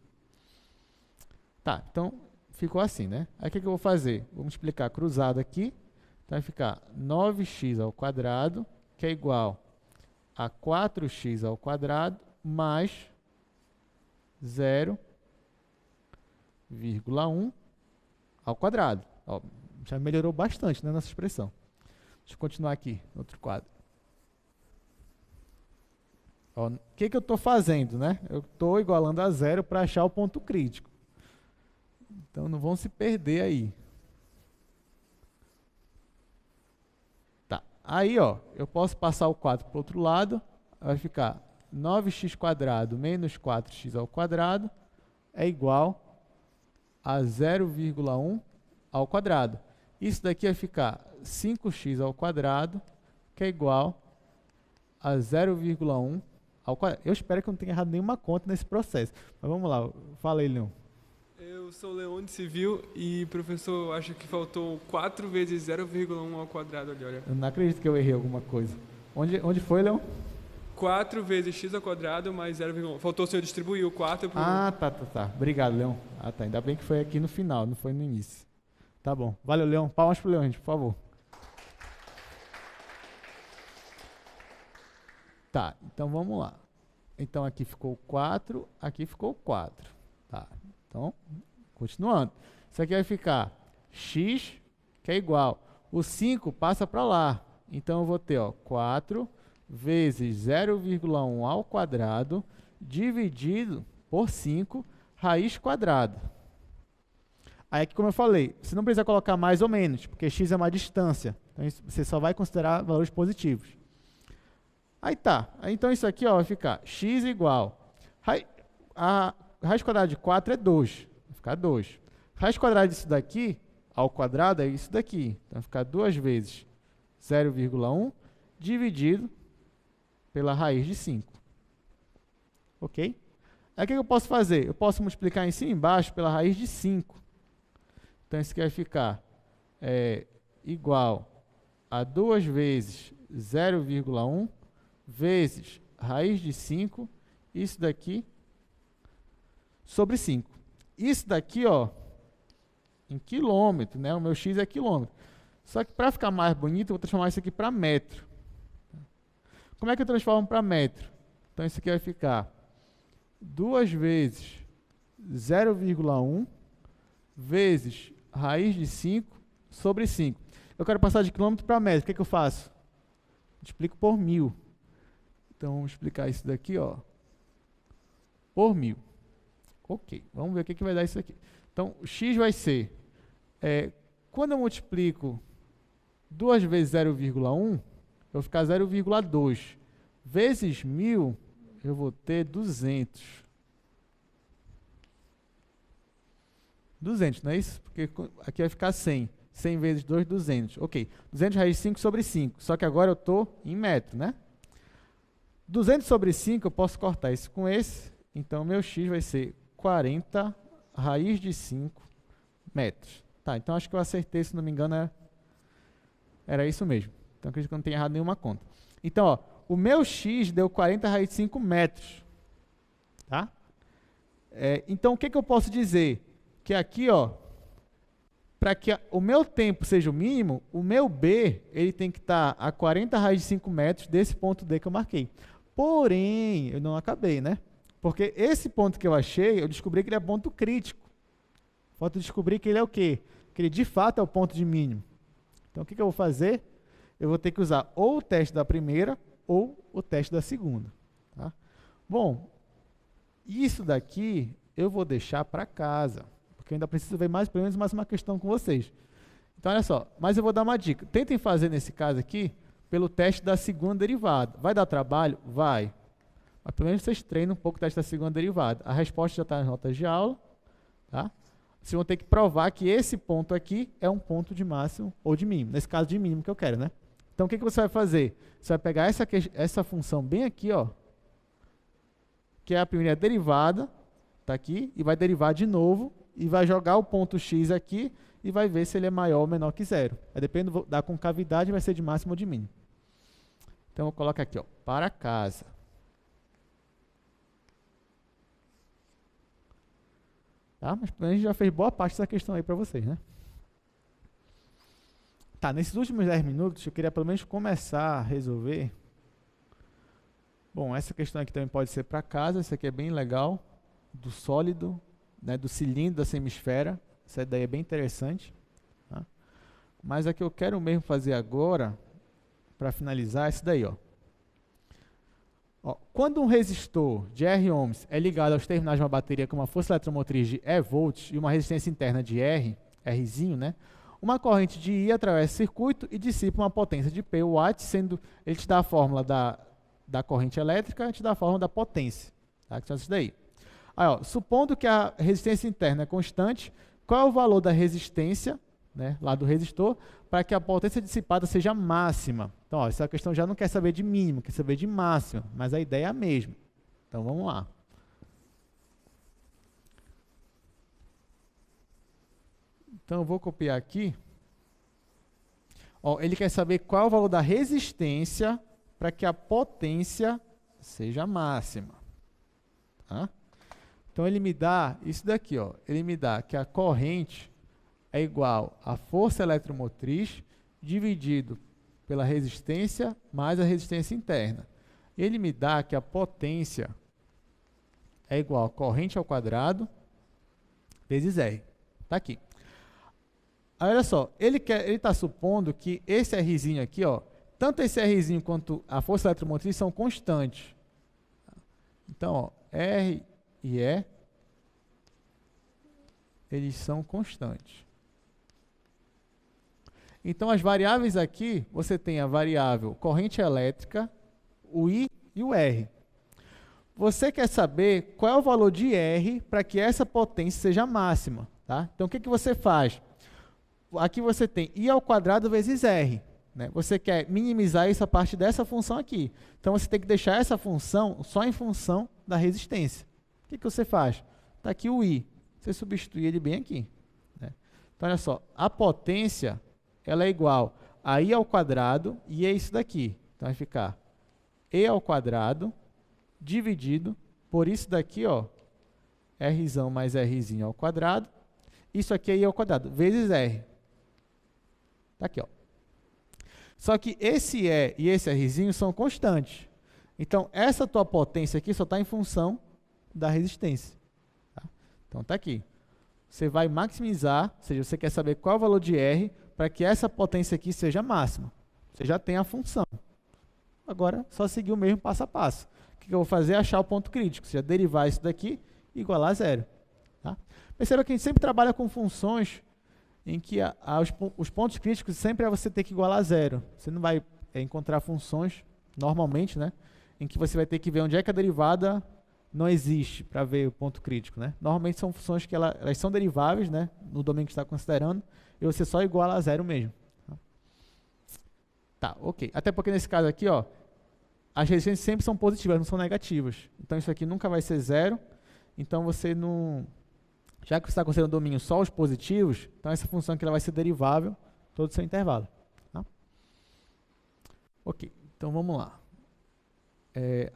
Tá, então, ficou assim, né? Aí, o que eu vou fazer? Vou multiplicar cruzado aqui. Então, vai ficar 9x ao quadrado, que é igual a 4x ao quadrado, mais 0,1 ao quadrado. Ó, já melhorou bastante, né, nossa expressão. Deixa eu continuar aqui, no outro quadro. Ó, o que eu estou fazendo, né? Eu estou igualando a 0 para achar o ponto crítico. Então, não vão se perder aí. Tá. Aí, ó, eu posso passar o 4 para o outro lado. Vai ficar 9x² menos 4x ao quadrado é igual a 0,1 ao quadrado. Isso daqui vai ficar 5x ao quadrado, que é igual a 0,1 ao quadrado. Eu espero que eu não tenha errado nenhuma conta nesse processo. Mas vamos lá, fala aí, Leon. Eu sou o Leon de Civil e professor, acho que faltou 4 vezes 0,1 ao quadrado ali, olha. Eu não acredito que eu errei alguma coisa. Onde foi, Leon? 4 vezes x ao quadrado mais 0,1. Faltou o senhor distribuir o 4 para... Ah, tá. Obrigado, Leon. Ah, tá. Ainda bem que foi aqui no final, não foi no início. Tá bom. Valeu, Leon. Palmas pro Leon, gente, por favor. Tá, então vamos lá. Então aqui ficou 4, aqui ficou 4. Tá, então, continuando. Isso aqui vai ficar x, que é igual. O 5 passa para lá. Então eu vou ter, ó, 4 vezes 0,1 ao quadrado dividido por 5 raiz quadrada. Aí aqui, como eu falei, você não precisa colocar mais ou menos, porque x é uma distância. Então, você só vai considerar valores positivos. Aí tá. Então, isso aqui, ó, vai ficar x igual. A raiz quadrada de 4 é 2. Vai ficar 2. Raiz quadrada disso daqui, ao quadrado, é isso daqui. Então, vai ficar 2 vezes 0,1 dividido pela raiz de 5. Ok? Aí, o que eu posso fazer? Eu posso multiplicar em cima e embaixo pela raiz de 5. Então, isso aqui vai ficar igual a 2 vezes 0,1 vezes raiz de 5, isso daqui, sobre 5. Isso daqui, ó, em quilômetro, né? O meu x é quilômetro. Só que para ficar mais bonito, eu vou transformar isso aqui para metro. Como é que eu transformo para metro? Então, isso aqui vai ficar 2 vezes 0,1 vezes raiz de 5 sobre 5. Eu quero passar de quilômetro para metro. O que eu faço? Multiplico por 1000. Então, vamos explicar isso daqui, ó, por 1000. Ok, vamos ver o que vai dar isso aqui. Então, o x vai ser, quando eu multiplico 2 vezes 0,1, eu vou ficar 0,2. Vezes 1000, eu vou ter 200. 200, não é isso? Porque aqui vai ficar 100. 100 vezes 2, 200. Ok, 200 raiz de 5 sobre 5. Só que agora eu estou em metro, né? 200 sobre 5, eu posso cortar isso com esse. Então, meu x vai ser 40 raiz de 5 metros. Tá, então acho que eu acertei, se não me engano, era isso mesmo. Então, acredito que eu não tenho errado nenhuma conta. Então, ó, o meu x deu 40 raiz de 5 metros. Tá? Então, o que eu posso dizer? Que aqui, ó, para que o meu tempo seja o mínimo, o meu B ele tem que estar a 40 raiz de 5 metros desse ponto D que eu marquei. Porém, eu não acabei, né? Porque esse ponto que eu achei, eu descobri que ele é ponto crítico. Falta descobrir que ele é o quê? Que ele de fato é o ponto de mínimo. Então, o que eu vou fazer? Eu vou ter que usar ou o teste da primeira ou o teste da segunda. Tá? Bom, isso daqui eu vou deixar para casa, porque eu ainda preciso ver pelo menos mais uma questão com vocês. Então, olha só, mas eu vou dar uma dica. Tentem fazer, nesse caso aqui, pelo teste da segunda derivada. Vai dar trabalho? Vai. Mas pelo menos vocês treinam um pouco o teste da segunda derivada. A resposta já está nas notas de aula. Tá? Vocês vão ter que provar que esse ponto aqui é um ponto de máximo ou de mínimo. Nesse caso, de mínimo que eu quero, né? Então, o que você vai fazer? Você vai pegar essa função bem aqui, ó, que é a primeira derivada, tá aqui, e vai derivar de novo, e vai jogar o ponto x aqui, e vai ver se ele é maior ou menor que zero. Depende da concavidade, vai ser de máximo ou de mínimo. Então, eu coloco aqui, ó, para casa. Tá? Mas a gente já fez boa parte dessa questão aí para vocês, né? Tá, nesses últimos 10 minutos, eu queria pelo menos começar a resolver. Bom, essa questão aqui também pode ser para casa, essa aqui é bem legal, do sólido, né, do cilindro, da semisfera. Essa daí é bem interessante. Tá? Mas a que eu quero mesmo fazer agora, para finalizar, é essa daí, ó. Quando um resistor de R ohms é ligado aos terminais de uma bateria com uma força eletromotriz de E volts e uma resistência interna de R, Rzinho, né? Uma corrente de I atravessa o circuito e dissipa uma potência de P watts, sendo ele te dá a fórmula da corrente elétrica e te dá a fórmula da potência. Tá? Então, isso daí. Aí, ó, supondo que a resistência interna é constante, qual é o valor da resistência, né, lá do resistor, para que a potência dissipada seja máxima? Então, ó, essa questão já não quer saber de mínimo, quer saber de máxima, mas a ideia é a mesma. Então, vamos lá. Então, eu vou copiar aqui. Ó, ele quer saber qual é o valor da resistência para que a potência seja máxima. Tá? Então, ele me dá isso daqui. Ó, ele me dá que a corrente é igual à força eletromotriz dividido pela resistência mais a resistência interna. Ele me dá que a potência é igual a corrente ao quadrado vezes R. Está aqui. Aí, olha só, ele está supondo que esse Rzinho aqui, ó, tanto esse Rzinho quanto a força eletromotriz são constantes. Então, ó, R e E, eles são constantes. Então, as variáveis aqui, você tem a variável corrente elétrica, o I e o R. Você quer saber qual é o valor de R para que essa potência seja máxima. Tá? Então, o que você faz? Aqui você tem I ao quadrado vezes R. Né? Você quer minimizar essa parte dessa função aqui. Então, você tem que deixar essa função só em função da resistência. O que você faz? Está aqui o I. Você substitui ele bem aqui. Né? Então, olha só. A potência ela é igual a I ao quadrado e é isso daqui. Então, vai ficar E ao quadrado dividido por isso daqui, ó, Rzão mais Rzinho ao quadrado. Isso aqui é I ao quadrado, vezes R. Está aqui, ó. Só que esse E e esse Rzinho são constantes. Então, essa tua potência aqui só está em função da resistência. Tá? Então está aqui. Você vai maximizar, ou seja, você quer saber qual é o valor de R para que essa potência aqui seja máxima. Você já tem a função. Agora, só seguir o mesmo passo a passo. O que eu vou fazer é achar o ponto crítico, ou seja, derivar isso daqui e igualar a zero. Tá? Perceba que a gente sempre trabalha com funções em que os pontos críticos sempre é você ter que igualar a zero. Você não vai encontrar funções, normalmente, né, em que você vai ter que ver onde é que a derivada não existe para ver o ponto crítico. Né? Normalmente são funções que elas são deriváveis, né, no domínio que você está considerando, e você só iguala a zero mesmo. Tá, ok. Até porque nesse caso aqui, ó, as resistências sempre são positivas, não são negativas. Então isso aqui nunca vai ser zero. Então você não... Já que você está considerando o domínio só os positivos, então essa função aqui ela vai ser derivável todo o seu intervalo. Tá? Ok, então vamos lá.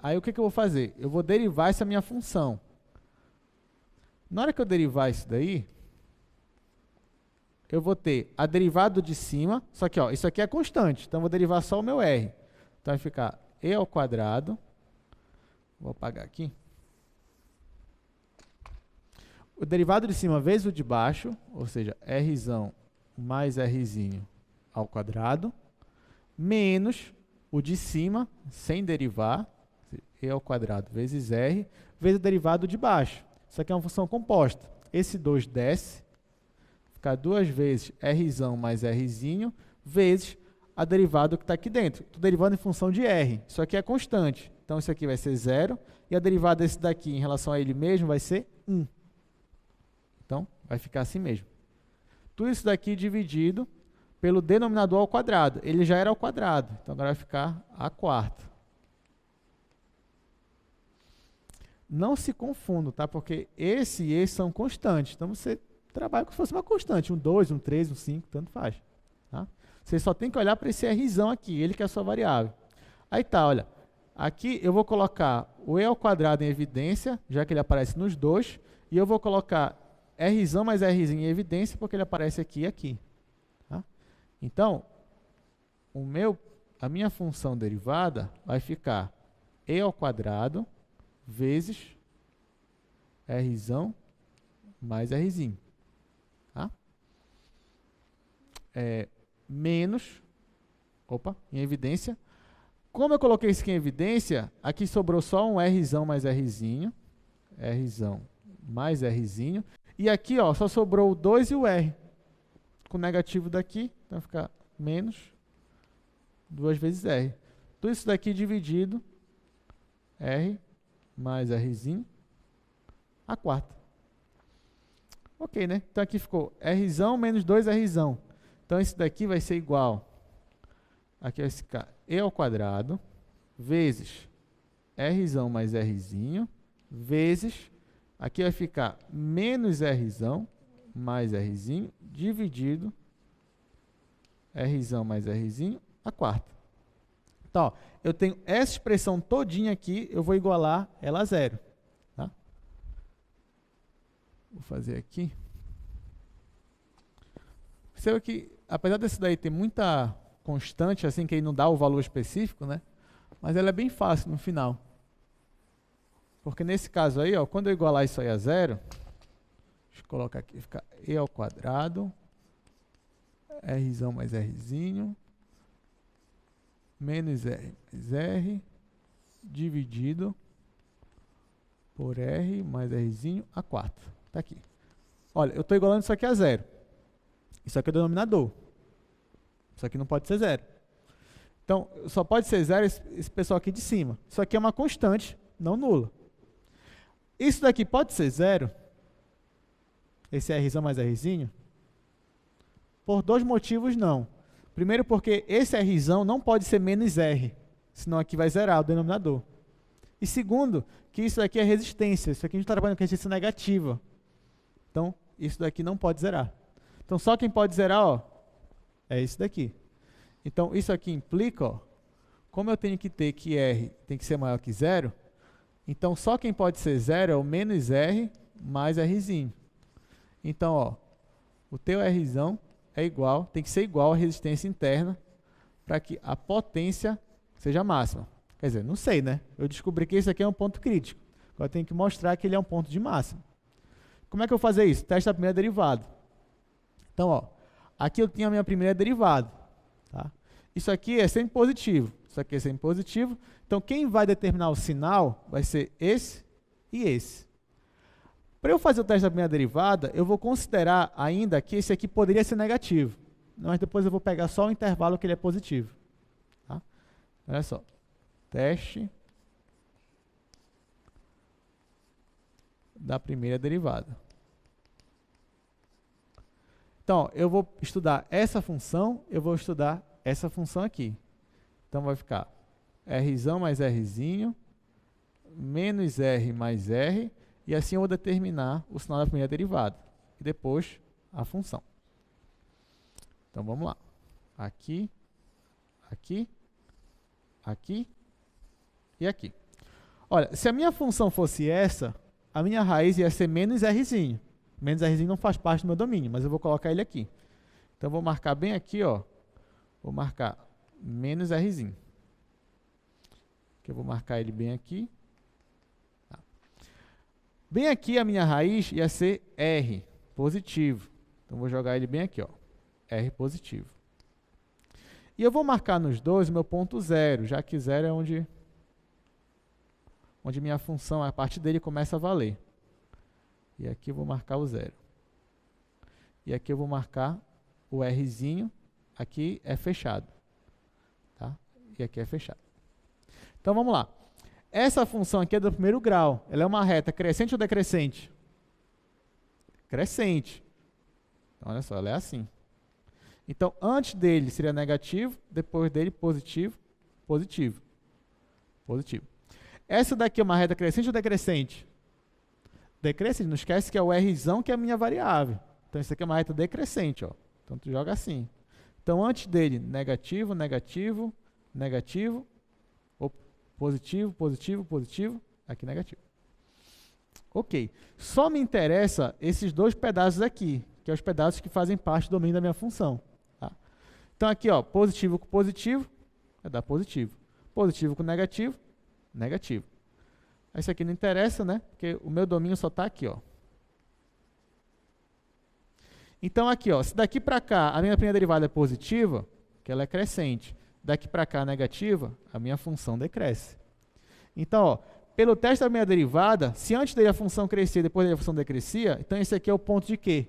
Aí o que eu vou fazer? Eu vou derivar essa minha função. Na hora que eu derivar isso daí, eu vou ter a derivada de cima, só que ó, isso aqui é constante, então eu vou derivar só o meu R. Então vai ficar e ao quadrado, vou apagar aqui, o derivado de cima vezes o de baixo, ou seja, Rzão mais Rzinho ao quadrado, menos o de cima, sem derivar, e ao quadrado vezes R, vezes o derivado de baixo. Isso aqui é uma função composta. Esse 2 desce, fica 2 vezes Rzão mais Rzinho, vezes a derivada que está aqui dentro. Estou derivando em função de R. Isso aqui é constante. Então, isso aqui vai ser 0. E a derivada desse daqui em relação a ele mesmo vai ser 1. Então, vai ficar assim mesmo. Tudo isso daqui dividido pelo denominador ao quadrado. Ele já era ao quadrado. Então, agora vai ficar a quarta. Não se confunda, tá? Porque esse e esse são constantes. Então, você trabalha como se fosse uma constante. Um 2, um 3, um 5, tanto faz. Tá? Você só tem que olhar para esse Rzão aqui, ele que é a sua variável. Aí tá, olha. Aqui eu vou colocar o e ao quadrado em evidência, já que ele aparece nos dois. E eu vou colocar Rzão mais Rzinho em evidência, porque ele aparece aqui e aqui. Tá? Então, a minha função derivada vai ficar e ao quadrado vezes Rzão mais Rzinho. Tá? Menos, em evidência. Como eu coloquei isso aqui em evidência, aqui sobrou só um Rzão mais Rzinho. Rzão mais Rzinho. E aqui ó, só sobrou o 2 e o R. Com o negativo daqui, então vai ficar menos 2 vezes R. Tudo isso daqui dividido, R mais Rzinho, a quarta. Ok, né? Então aqui ficou Rzão menos 2Rzão. Então esse daqui vai ser igual, aqui vai ficar e ao quadrado, vezes Rzão mais Rzinho, vezes, aqui vai ficar menos Rzão mais Rzinho, dividido Rzão mais Rzinho, a quarta. Então, ó, eu tenho essa expressão todinha aqui, eu vou igualar ela a zero. Tá? Vou fazer aqui. Perceba que, apesar desse daí ter muita constante, assim, que ele não dá o valor específico, né? Mas ela é bem fácil no final. Porque nesse caso aí, ó, quando eu igualar isso aí a zero, deixa eu colocar aqui, fica e ao quadrado, Rzão mais Rzinho, menos R mais R, dividido por R mais Rzinho, a quarta. Está aqui. Olha, eu estou igualando isso aqui a zero. Isso aqui é o denominador. Isso aqui não pode ser zero. Então, só pode ser zero esse pessoal aqui de cima. Isso aqui é uma constante, não nula. Isso daqui pode ser zero, esse Rzão mais Rzinho, por dois motivos não. Primeiro porque esse Rzão não pode ser menos R, senão aqui vai zerar o denominador. E segundo, que isso daqui é resistência. Isso aqui a gente está trabalhando com resistência negativa. Então, isso daqui não pode zerar. Então, só quem pode zerar, ó, é esse daqui. Então, isso aqui implica, ó, como eu tenho que ter que R tem que ser maior que zero, então, só quem pode ser zero é o menos R mais Rzinho. Então, ó, o teu Rzão é igual, tem que ser igual à resistência interna para que a potência seja máxima. Quer dizer, não sei, né? Eu descobri que esse aqui é um ponto crítico. Eu tenho que mostrar que ele é um ponto de máximo. Como é que eu vou fazer isso? Teste da primeira derivada. Então, ó, aqui eu tenho a minha primeira derivada. Tá? Isso aqui é sempre positivo. Isso aqui é sempre positivo. Então, quem vai determinar o sinal vai ser esse e esse. Para eu fazer o teste da primeira derivada, eu vou considerar ainda que esse aqui poderia ser negativo. Mas depois eu vou pegar só o intervalo que ele é positivo. Tá? Olha só. Teste da primeira derivada. Então, eu vou estudar essa função, eu vou estudar essa função aqui. Então, vai ficar Rzão mais Rzinho, menos R mais R, e assim eu vou determinar o sinal da primeira derivada. E depois, a função. Então, vamos lá. Aqui, aqui, aqui e aqui. Olha, se a minha função fosse essa, a minha raiz ia ser menos Rzinho. Menos Rzinho não faz parte do meu domínio, mas eu vou colocar ele aqui. Então, eu vou marcar bem aqui, ó. Vou marcar menos Rzinho. Que eu vou marcar ele bem aqui. Tá. Bem aqui, a minha raiz ia ser R, positivo. Então, vou jogar ele bem aqui, ó. R positivo. E eu vou marcar nos dois o meu ponto zero, já que zero é onde minha função, a partir dele começa a valer. E aqui eu vou marcar o zero. E aqui eu vou marcar o Rzinho, aqui é fechado. Tá? E aqui é fechado. Então vamos lá. Essa função aqui é do primeiro grau. Ela é uma reta crescente ou decrescente? Crescente. Então, olha só, ela é assim. Então, antes dele seria negativo, depois dele positivo, positivo, positivo. Essa daqui é uma reta crescente ou decrescente? Decrescente, não esquece que é o Rzão que é a minha variável. Então, isso aqui é uma reta decrescente, ó. Então, tu joga assim. Então, antes dele, negativo, negativo, negativo, ou positivo, positivo, positivo, aqui negativo. Ok. Só me interessa esses dois pedaços aqui, que são os pedaços que fazem parte do domínio da minha função. Tá? Então, aqui, ó, positivo com positivo, vai dar positivo. Positivo com negativo, negativo. Isso aqui não interessa, né? Porque o meu domínio só está aqui, ó. Então, aqui, ó, se daqui para cá a minha primeira derivada é positiva, que ela é crescente, daqui para cá negativa, a minha função decresce. Então, ó, pelo teste da primeira derivada, se antes dele a função crescia, depois dele a função decrescia, então esse aqui é o ponto de quê?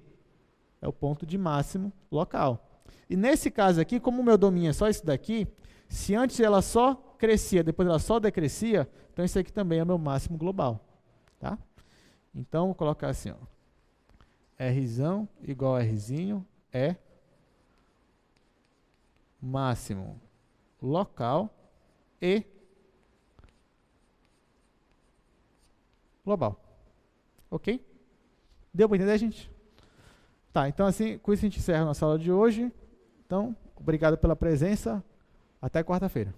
É o ponto de máximo local. E nesse caso aqui, como o meu domínio é só esse daqui, se antes ela só crescia, depois ela só decrescia, então esse aqui também é o meu máximo global. Tá? Então, vou colocar assim, ó. Rzão igual a Rzinho é máximo local e global. Ok? Deu para entender, gente? Tá, então assim, com isso a gente encerra a nossa aula de hoje. Então, obrigado pela presença. Até quarta-feira.